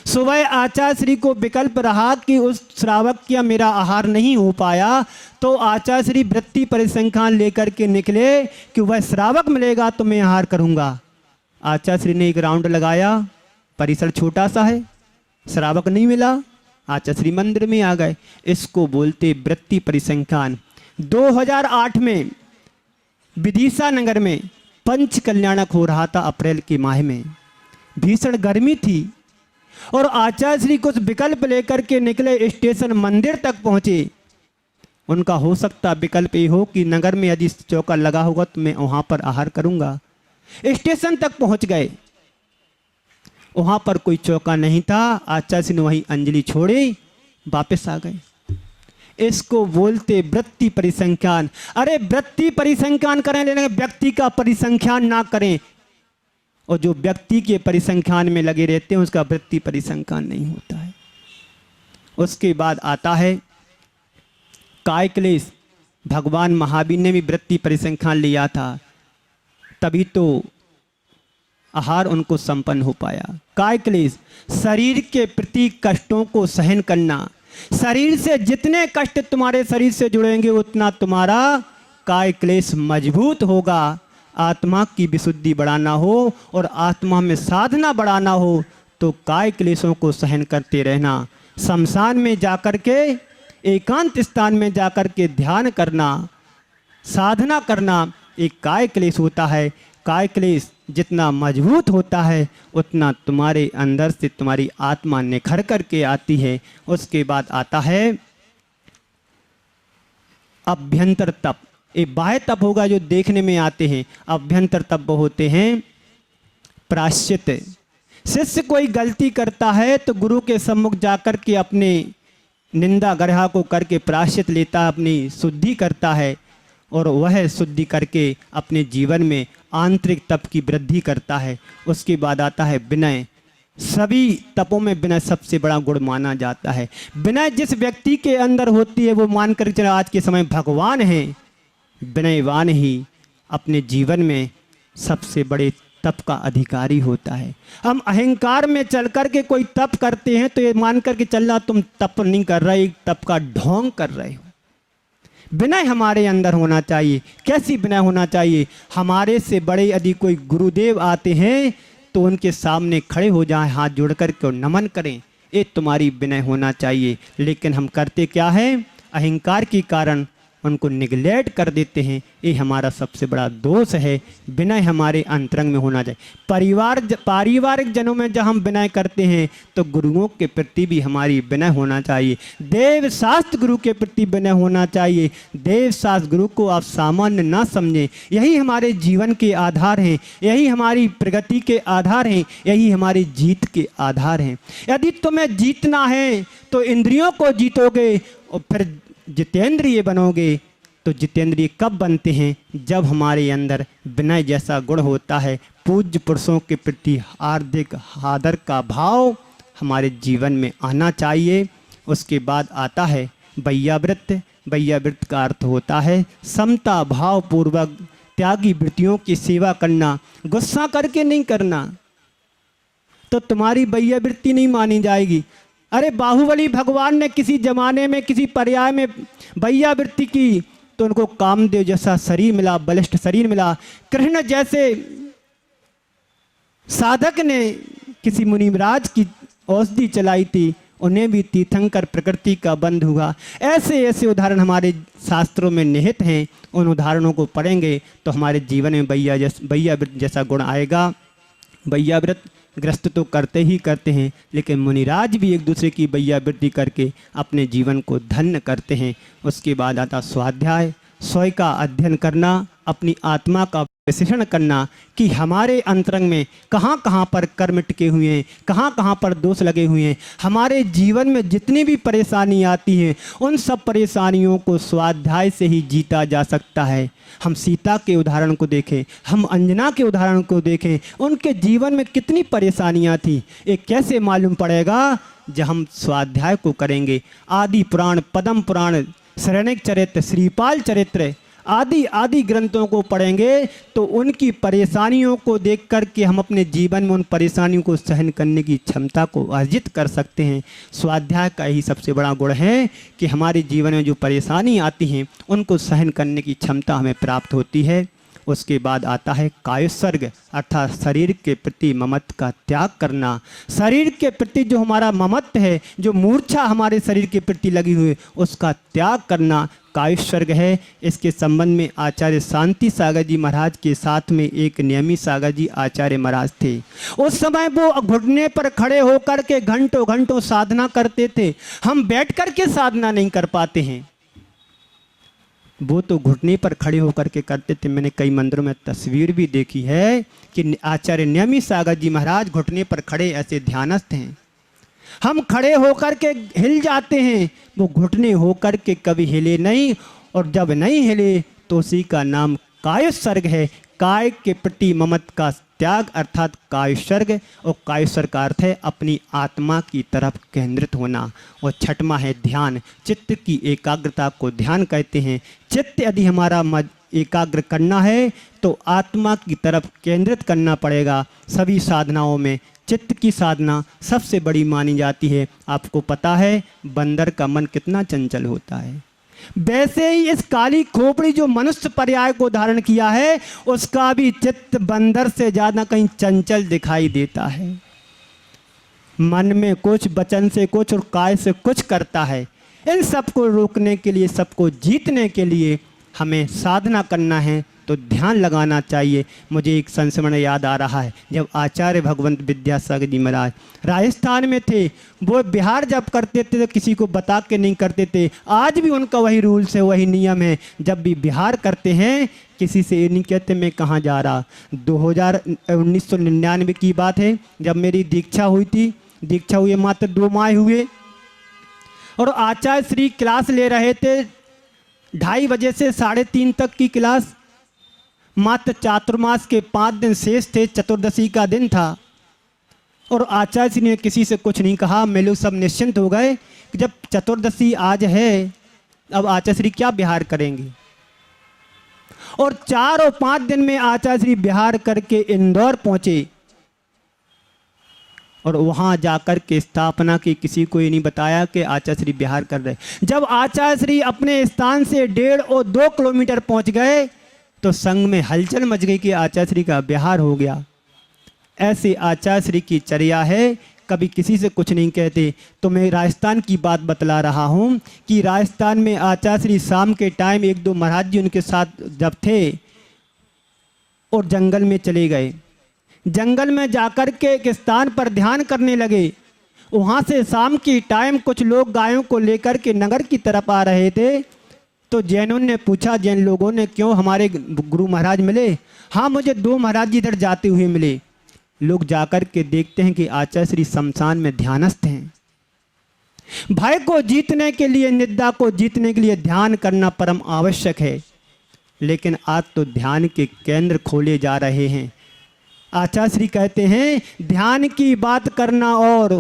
सुबह आचार्य श्री को विकल्प रहा कि उस श्रावक का मेरा आहार नहीं हो पाया, तो आचार्य श्री वृत्ति परिसंख्यान लेकर के निकले कि वह श्रावक मिलेगा तो मैं आहार करूंगा। आचार्य श्री ने 1 राउंड लगाया, परिसर छोटा सा है, श्रावक नहीं मिला, आचार्य श्री मंदिर में आ गए। इसको बोलते वृत्ति परिसंख्यान। 2008 में विदिशा नगर में पंच कल्याणक हो रहा था। अप्रैल के माह में भीषण गर्मी थी और आचार्य श्री कुछ विकल्प लेकर के निकले, स्टेशन मंदिर तक पहुंचे। उनका हो सकता विकल्प ये हो कि नगर में यदि चौका लगा होगा तो मैं वहां पर आहार करूंगा। स्टेशन तक पहुंच गए, वहां पर कोई चौका नहीं था। आचार्य श्री ने वहीं अंजलि छोड़ी, वापस आ गए। इसको बोलते वृत्ति परिसंख्यान। अरे वृत्ति परिसंख्यान करें, लेकिन व्यक्ति का परिसंख्यान ना करें, और जो व्यक्ति के परिसंख्यान में लगे रहते हैं उसका वृत्ति परिसंख्यान नहीं होता है। उसके बाद आता है काय क्लेश। भगवान महावीर ने भी वृत्ति परिसंख्यान लिया था, तभी तो आहार उनको संपन्न हो पाया। काय क्लेश, शरीर के प्रति कष्टों को सहन करना। शरीर से जितने कष्ट तुम्हारे शरीर से जुड़ेंगे उतना तुम्हारा काय क्लेश मजबूत होगा। आत्मा की विशुद्धि बढ़ाना हो और आत्मा में साधना बढ़ाना हो तो काय क्लेशों को सहन करते रहना। शमशान में जाकर के, एकांत स्थान में जाकर के ध्यान करना, साधना करना, एक काय क्लेश होता है। काय क्लेश जितना मजबूत होता है उतना तुम्हारे अंदर से तुम्हारी आत्मा निखर करके आती है। उसके बाद आता है अभ्यंतर तप। एक बाह्य तप होगा जो देखने में आते हैं, अभ्यंतर तप होते हैं प्रायश्चित। शिष्य कोई गलती करता है तो गुरु के सम्मुख जाकर के अपने निंदा ग्रह को करके प्रायश्चित लेता है, अपनी शुद्धि करता है, और वह शुद्धि करके अपने जीवन में आंतरिक तप की वृद्धि करता है। उसके बाद आता है विनय। सभी तपों में विनय सबसे बड़ा गुण माना जाता है। विनय जिस व्यक्ति के अंदर होती है वो मान कर चला आज के समय भगवान है। विनयवान ही अपने जीवन में सबसे बड़े तप का अधिकारी होता है। हम अहंकार में चल कर के कोई तप करते हैं तो ये मान कर के चलना तुम तप नहीं कर रहे, तप का ढोंग कर रहे हो। विनय हमारे अंदर होना चाहिए। कैसी विनय होना चाहिए? हमारे से बड़े यदि कोई गुरुदेव आते हैं तो उनके सामने खड़े हो जाएं, हाथ जोड़ कर के नमन करें, ये तुम्हारी विनय होना चाहिए। लेकिन हम करते क्या है? अहंकार के कारण उनको निगलेक्ट कर देते हैं। ये हमारा सबसे बड़ा दोष है। विनय हमारे अंतरंग में होना चाहिए। पारिवारिक जनों में जब हम विनय करते हैं तो गुरुओं के प्रति भी हमारी विनय होना चाहिए। देव शास्त्र गुरु के प्रति विनय होना चाहिए। देव शास्त्र गुरु को आप सामान्य ना समझें। यही हमारे जीवन के आधार हैं, यही हमारी प्रगति के आधार हैं, यही हमारी जीत के आधार हैं। यदि तुम्हें जीतना है तो इंद्रियों को जीतोगे और फिर जितेंद्रिय बनोगे। तो जितेंद्रिय कब बनते हैं? जब हमारे अंदर विनय जैसा गुण होता है। पूज्य पुरुषों के प्रति हार्दिक आदर का भाव हमारे जीवन में आना चाहिए। उसके बाद आता है वैयावृत्त। वैयावृत्त का अर्थ होता है समता भाव पूर्वक त्यागी वृत्तियों की सेवा करना, गुस्सा करके नहीं करना, तो तुम्हारी वैयावृत्ति नहीं मानी जाएगी। अरे बाहुबली भगवान ने किसी जमाने में किसी पर्याय में वैयावृत्ति की तो उनको कामदेव जैसा शरीर मिला, बलिष्ठ शरीर मिला। कृष्ण जैसे साधक ने किसी मुनिमराज की औषधि चलाई थी, उन्हें भी तीर्थंकर प्रकृति का बंध हुआ। ऐसे ऐसे उदाहरण हमारे शास्त्रों में निहित हैं। उन उदाहरणों को पढ़ेंगे तो हमारे जीवन में वैयावृत्त जैसा गुण आएगा। वैयावृत्त ग्रस्त तो करते ही करते हैं, लेकिन मुनिराज भी एक दूसरे की वैयावृत्ति करके अपने जीवन को धन्य करते हैं। उसके बाद आता स्वाध्याय। स्वयं का अध्ययन करना, अपनी आत्मा का विश्लेषण करना कि हमारे अंतरंग में कहाँ कहाँ पर कर्म टिके हुए हैं, कहाँ कहाँ पर दोष लगे हुए हैं। हमारे जीवन में जितनी भी परेशानी आती है उन सब परेशानियों को स्वाध्याय से ही जीता जा सकता है। हम सीता के उदाहरण को देखें, हम अंजना के उदाहरण को देखें, उनके जीवन में कितनी परेशानियाँ थी। ये कैसे मालूम पड़ेगा? जब हम स्वाध्याय को करेंगे। आदि पुराण, पद्म पुराण, शरणिक चरित्र, श्रीपाल चरित्र आदि ग्रंथों को पढ़ेंगे तो उनकी परेशानियों को देख कर के हम अपने जीवन में उन परेशानियों को सहन करने की क्षमता को अर्जित कर सकते हैं। स्वाध्याय का ही सबसे बड़ा गुण है कि हमारे जीवन में जो परेशानी आती हैं उनको सहन करने की क्षमता हमें प्राप्त होती है। उसके बाद आता है कायोत्सर्ग, अर्थात शरीर के प्रति ममत्व का त्याग करना। शरीर के प्रति जो हमारा ममत्व है, जो मूर्छा हमारे शरीर के प्रति लगी हुई है, उसका त्याग करना कायोत्सर्ग है। इसके संबंध में आचार्य शांति सागर जी महाराज के साथ में एक नियमी सागर जी आचार्य महाराज थे। उस समय वो घुटने पर खड़े होकर के घंटों घंटों साधना करते थे। हम बैठ कर के साधना नहीं कर पाते हैं, वो तो घुटने पर खड़े होकर के करते थे। मैंने कई मंदिरों में तस्वीर भी देखी है कि आचार्य नियमी सागर जी महाराज घुटने पर खड़े ऐसे ध्यानस्थ हैं। हम खड़े होकर के हिल जाते हैं, वो घुटने होकर के कभी हिले नहीं, और जब नहीं हिले तो उसी का नाम कायोत्सर्ग है। काय के प्रति ममत्व का त्याग अर्थात कायोत्सर्ग। और कायोत्सर्ग का अर्थ है अपनी आत्मा की तरफ केंद्रित होना। और छठवां है ध्यान। चित्त की एकाग्रता को ध्यान कहते हैं। चित्त यदि हमारा एकाग्र करना है तो आत्मा की तरफ केंद्रित करना पड़ेगा। सभी साधनाओं में चित्त की साधना सबसे बड़ी मानी जाती है। आपको पता है बंदर का मन कितना चंचल होता है, वैसे ही इस काली खोपड़ी जो मनुष्य पर्याय को धारण किया है उसका भी चित्त बंदर से ज़्यादा कहीं चंचल दिखाई देता है। मन में कुछ, वचन से कुछ और काय से कुछ करता है। इन सबको रोकने के लिए, सबको जीतने के लिए हमें साधना करना है तो ध्यान लगाना चाहिए। मुझे एक संस्मरण याद आ रहा है, जब आचार्य भगवंत विद्यासागर जी महाराज राजस्थान में थे, वो बिहार जब करते थे तो किसी को बता के नहीं करते थे। आज भी उनका वही रूल्स है, वही नियम है। जब भी बिहार करते हैं किसी से ये नहीं कहते मैं कहाँ जा रहा। 1999 की बात है, जब मेरी दीक्षा हुई थी। दीक्षा हुए मात्र 2 माह हुए और आचार्य श्री क्लास ले रहे थे 2:30 बजे से 3:30 तक की क्लास। मात्र चातुर्मास के 5 दिन शेष थे, चतुर्दशी का दिन था। और आचार्य श्री ने किसी से कुछ नहीं कहा। मैं लोग सब निश्चिंत हो गए कि जब चतुर्दशी आज है, अब आचार्य श्री क्या बिहार करेंगे। और 4 और 5 दिन में आचार्य श्री बिहार करके इंदौर पहुंचे और वहां जाकर के स्थापना की। किसी को ये नहीं बताया कि आचार्य श्री बिहार कर रहे। जब आचार्य श्री अपने स्थान से 1.5 और 2 किलोमीटर पहुंच गए तो संघ में हलचल मच गई कि आचार्य श्री का बिहार हो गया। ऐसे आचार्य श्री की चर्या है, कभी किसी से कुछ नहीं कहते। तो मैं राजस्थान की बात बतला रहा हूँ कि राजस्थान में आचार्य श्री शाम के टाइम 1-2 महाराज जी उनके साथ जब थे और जंगल में चले गए। जंगल में जाकर के एक स्थान पर ध्यान करने लगे। वहाँ से शाम की टाइम कुछ लोग गायों को लेकर के नगर की तरफ आ रहे थे। तो जैनों ने पूछा, जैन लोगों ने, क्यों हमारे गुरु महाराज मिले? हाँ, मुझे 2 महाराज जी इधर जाते हुए मिले। लोग जाकर के देखते हैं कि आचार्य श्री शमशान में ध्यानस्थ हैं। भय को जीतने के लिए, निद्रा को जीतने के लिए ध्यान करना परम आवश्यक है। लेकिन आज तो ध्यान के केंद्र खोले जा रहे हैं। आचार्य श्री कहते हैं ध्यान की बात करना और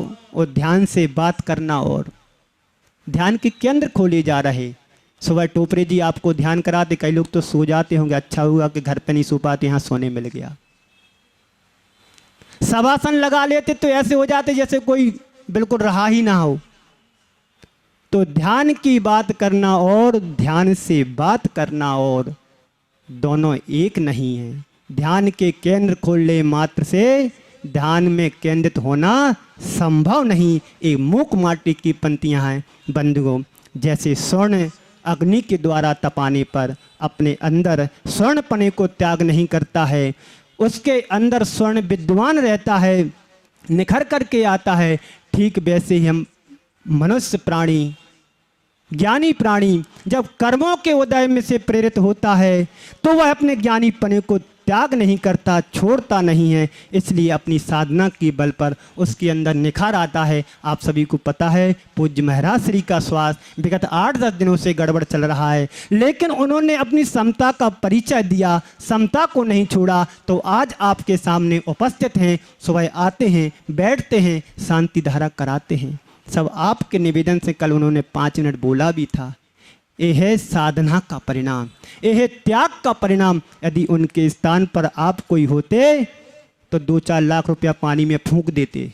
ध्यान से बात करना और। ध्यान के केंद्र खोले जा रहे। सुबह टोपरे जी आपको ध्यान कराते, कई लोग तो सो जाते होंगे, अच्छा हुआ कि घर पे नहीं सो पाते, यहाँ सोने मिल गया। शवासन लगा लेते तो ऐसे हो जाते जैसे कोई बिल्कुल रहा ही ना हो। तो ध्यान की बात करना और ध्यान से बात करना और दोनों एक नहीं है। ध्यान के केंद्र खोलने मात्र से ध्यान में केंद्रित होना संभव नहीं। एक मूक माटी की पंक्तियां हैं बंधुओं। जैसे स्वर्ण अग्नि के द्वारा तपाने पर अपने अंदर स्वर्णपने को त्याग नहीं करता है, उसके अंदर स्वर्ण विद्वान रहता है, निखर करके आता है। ठीक वैसे ही हम मनुष्य प्राणी, ज्ञानी प्राणी जब कर्मों के उदय में से प्रेरित होता है तो वह अपने ज्ञानीपने को त्याग नहीं करता, छोड़ता नहीं है। इसलिए अपनी साधना के बल पर उसके अंदर निखार आता है। आप सभी को पता है पूज्य महाराज श्री का श्वास विगत 8-10 दिनों से गड़बड़ चल रहा है, लेकिन उन्होंने अपनी समता का परिचय दिया, समता को नहीं छोड़ा। तो आज आपके सामने उपस्थित हैं, सुबह आते हैं, बैठते हैं, शांति धारा कराते हैं। सब आपके निवेदन से कल उन्होंने 5 मिनट बोला भी था। यह है साधना का परिणाम, यह है त्याग का परिणाम। यदि उनके स्थान पर आप कोई होते तो 2-4 लाख रुपया पानी में फूंक देते,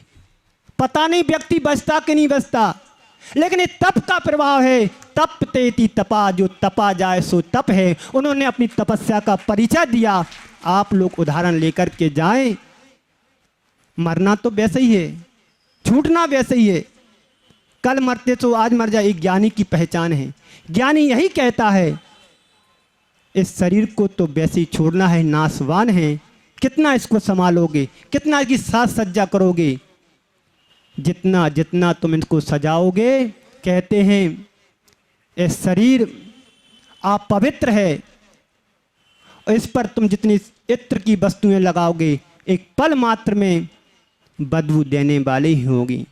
पता नहीं व्यक्ति बचता कि नहीं बचता। लेकिन ये तप का प्रभाव है। तप तेति तपा, जो तपा जाए सो तप है। उन्होंने अपनी तपस्या का परिचय दिया। आप लोग उदाहरण लेकर के जाएं। मरना तो वैसे ही है, छूटना वैसे ही है। कल मरते तो आज मर जाए, एक ज्ञानी की पहचान है। ज्ञानी यही कहता है इस शरीर को तो वैसे ही छोड़ना है, नाशवान है। कितना इसको संभालोगे, कितना इसकी साज सज्जा करोगे। जितना जितना तुम इनको सजाओगे, कहते हैं ये शरीर आप पवित्र है, इस पर तुम जितनी इत्र की वस्तुएं लगाओगे एक पल मात्र में बदबू देने वाले ही होगी।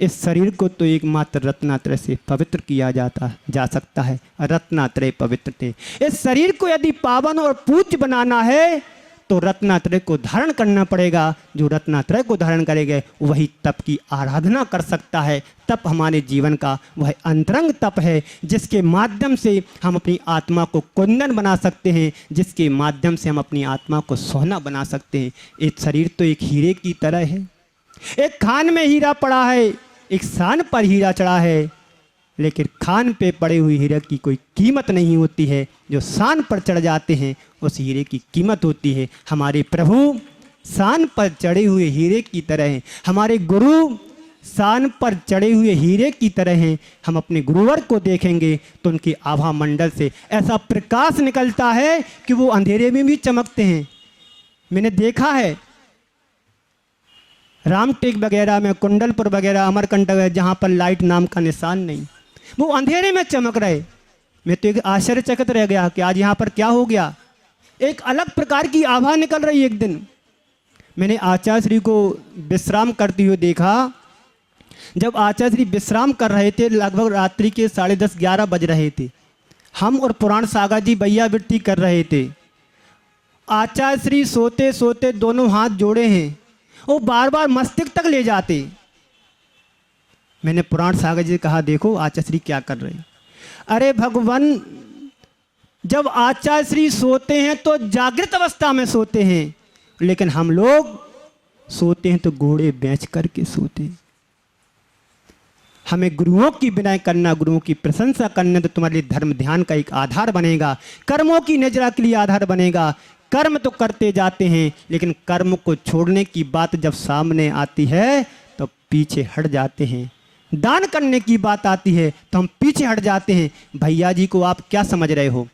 इस शरीर को तो एकमात्र रत्नात्रय से पवित्र किया जा सकता है। रत्नात्रय पवित्र थे। इस शरीर को यदि पावन और पूज्य बनाना है तो रत्नात्रय को धारण करना पड़ेगा। जो रत्नात्रय को धारण करेगा वही तप की आराधना कर सकता है। तप हमारे जीवन का वह अंतरंग तप है जिसके माध्यम से हम अपनी आत्मा को कुंदन बना सकते हैं, जिसके माध्यम से हम अपनी आत्मा को सोना बना सकते हैं। एक शरीर तो एक हीरे की तरह है। एक खान में हीरा पड़ा है, एक शान पर हीरा चढ़ा है, लेकिन खान पे पड़े हुए हीरे की कोई कीमत नहीं होती है। जो शान पर चढ़ जाते हैं उस हीरे की कीमत होती है। हमारे प्रभु शान पर चढ़े हुए हीरे की तरह हैं। हमारे गुरु शान पर चढ़े हुए हीरे की तरह हैं। हम अपने गुरुवर को देखेंगे तो उनके आभा मंडल से ऐसा प्रकाश निकलता है कि वो अंधेरे में भी चमकते हैं। मैंने देखा है रामटेक वगैरह में, कुंडलपुर वगैरह, अमरकंटक है, जहाँ पर लाइट नाम का निशान नहीं, वो अंधेरे में चमक रहे। मैं तो एक आश्चर्यचकित रह गया कि आज यहाँ पर क्या हो गया। एक अलग प्रकार की आभा निकल रही। एक दिन मैंने आचार्य श्री को विश्राम करते हुए देखा। जब आचार्य श्री विश्राम कर रहे थे, लगभग रात्रि के 10:30-11 बज रहे थे। हम और पुराण सागर जी बैया वृत्ति कर रहे थे। आचार्य श्री सोते सोते दोनों हाथ जोड़े हैं वो बार बार मस्तिष्क तक ले जाते। मैंने पुराण सागर जी से कहा, देखो आचार्य श्री क्या कर रहे हैं। अरे भगवान, जब आचार्य श्री सोते हैं तो जागृत अवस्था में सोते हैं, लेकिन हम लोग सोते हैं तो घोड़े बेच करके सोते हैं। हमें गुरुओं की विनय करना, गुरुओं की प्रशंसा करना, तो तुम्हारे लिए धर्म ध्यान का एक आधार बनेगा, कर्मों की नजरा के लिए आधार बनेगा। कर्म तो करते जाते हैं, लेकिन कर्म को छोड़ने की बात जब सामने आती है तो पीछे हट जाते हैं। दान करने की बात आती है तो हम पीछे हट जाते हैं। भैया जी को आप क्या समझ रहे हो?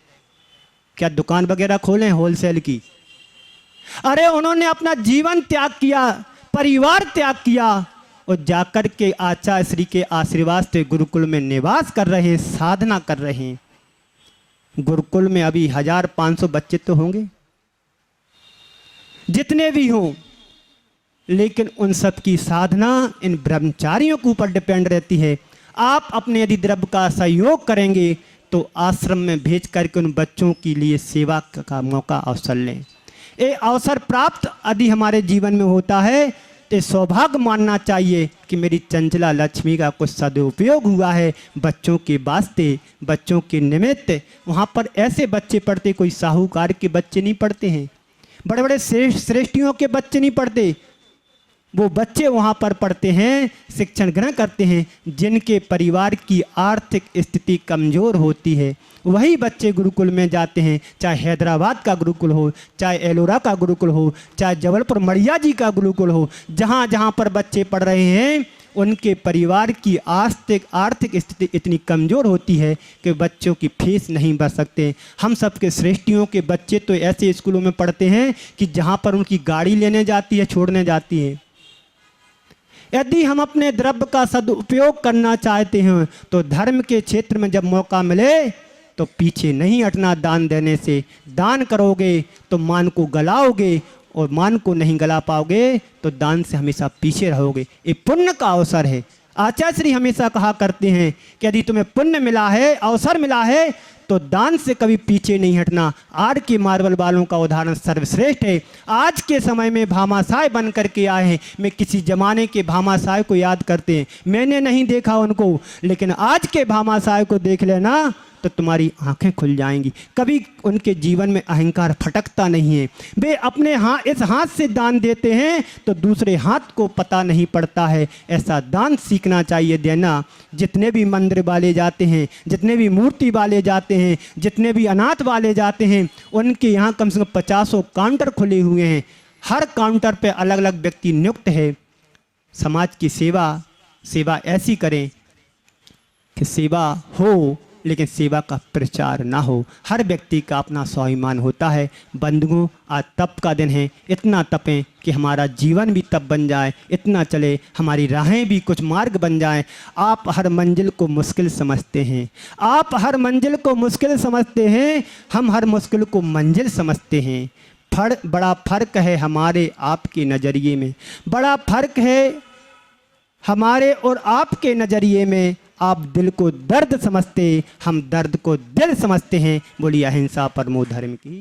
क्या दुकान वगैरह खोले होलसेल की? अरे उन्होंने अपना जीवन त्याग किया, परिवार त्याग किया और जाकर के आचार्य श्री के आशीर्वाद से गुरुकुल में निवास कर रहे हैं, साधना कर रहे हैं। गुरुकुल में अभी 1500 बच्चे तो होंगे, जितने भी हों, लेकिन उन सब की साधना इन ब्रह्मचारियों के ऊपर डिपेंड रहती है। आप अपने यदि द्रव्य का सहयोग करेंगे तो आश्रम में भेज करके उन बच्चों के लिए सेवा का मौका अवसर लें। ये अवसर प्राप्त यदि हमारे जीवन में होता है तो सौभाग्य मानना चाहिए कि मेरी चंचला लक्ष्मी का कुछ सदुपयोग हुआ है बच्चों के वास्ते, बच्चों के निमित्त। वहाँ पर ऐसे बच्चे पढ़ते, कोई साहूकार के बच्चे नहीं पढ़ते हैं, बड़े बड़े श्रेष्ठियों के बच्चे नहीं पढ़ते। वो बच्चे वहाँ पर पढ़ते हैं, शिक्षण ग्रहण करते हैं, जिनके परिवार की आर्थिक स्थिति कमज़ोर होती है। वही बच्चे गुरुकुल में जाते हैं, चाहे हैदराबाद का गुरुकुल हो, चाहे एलोरा का गुरुकुल हो, चाहे जबलपुर मड़िया जी का गुरुकुल हो। जहाँ जहाँ पर बच्चे पढ़ रहे हैं, उनके परिवार की आर्थिक स्थिति इतनी कमज़ोर होती है कि बच्चों की फीस नहीं भर सकते। हम सबके श्रेष्ठियों के बच्चे तो ऐसे स्कूलों में पढ़ते हैं कि जहाँ पर उनकी गाड़ी लेने जाती है, छोड़ने जाती है। यदि हम अपने द्रव्य का सदुपयोग करना चाहते हैं तो धर्म के क्षेत्र में जब मौका मिले तो पीछे नहीं हटना दान देने से। दान करोगे तो मान को गलाओगे, और मान को नहीं गला पाओगे तो दान से हमेशा पीछे रहोगे। ये पुण्य का अवसर है। आचार्य श्री हमेशा कहा करते हैं कि यदि तुम्हें पुण्य मिला है, अवसर मिला है, तो दान से कभी पीछे नहीं हटना। आज के मार्बल वालों का उदाहरण सर्वश्रेष्ठ है। आज के समय में भामाशाह बन करके आए हैं। मैं किसी जमाने के भामाशाह को याद करते हैं, मैंने नहीं देखा उनको, लेकिन आज के भामाशाह को देख लेना तो तुम्हारी आंखें खुल जाएंगी। कभी उनके जीवन में अहंकार फटकता नहीं है। वे अपने इस हाथ से दान देते हैं तो दूसरे हाथ को पता नहीं पड़ता है। ऐसा दान सीखना चाहिए देना। जितने भी मंदिर वाले जाते हैं, जितने भी मूर्ति वाले जाते हैं, जितने भी अनाथ वाले जाते हैं, उनके यहाँ कम से कम 50 काउंटर खुले हुए हैं। हर काउंटर पे अलग अलग व्यक्ति नियुक्त है। समाज की सेवा ऐसी करें कि सेवा हो लेकिन सेवा का प्रचार ना हो। हर व्यक्ति का अपना स्वाभिमान होता है। बंधुओं, आज तप का दिन है। इतना तपें कि हमारा जीवन भी तप बन जाए, इतना चले हमारी राहें भी कुछ मार्ग बन जाए। आप हर मंजिल को मुश्किल समझते हैं, आप हर मंजिल को मुश्किल समझते हैं, हम हर मुश्किल को मंजिल समझते हैं। बड़ा फर्क है हमारे आपके नज़रिए में, बड़ा फर्क है हमारे और आपके नज़रिए में। आप दिल को दर्द समझते, हम दर्द को दिल समझते हैं। बोलिए अहिंसा परमो धर्म की।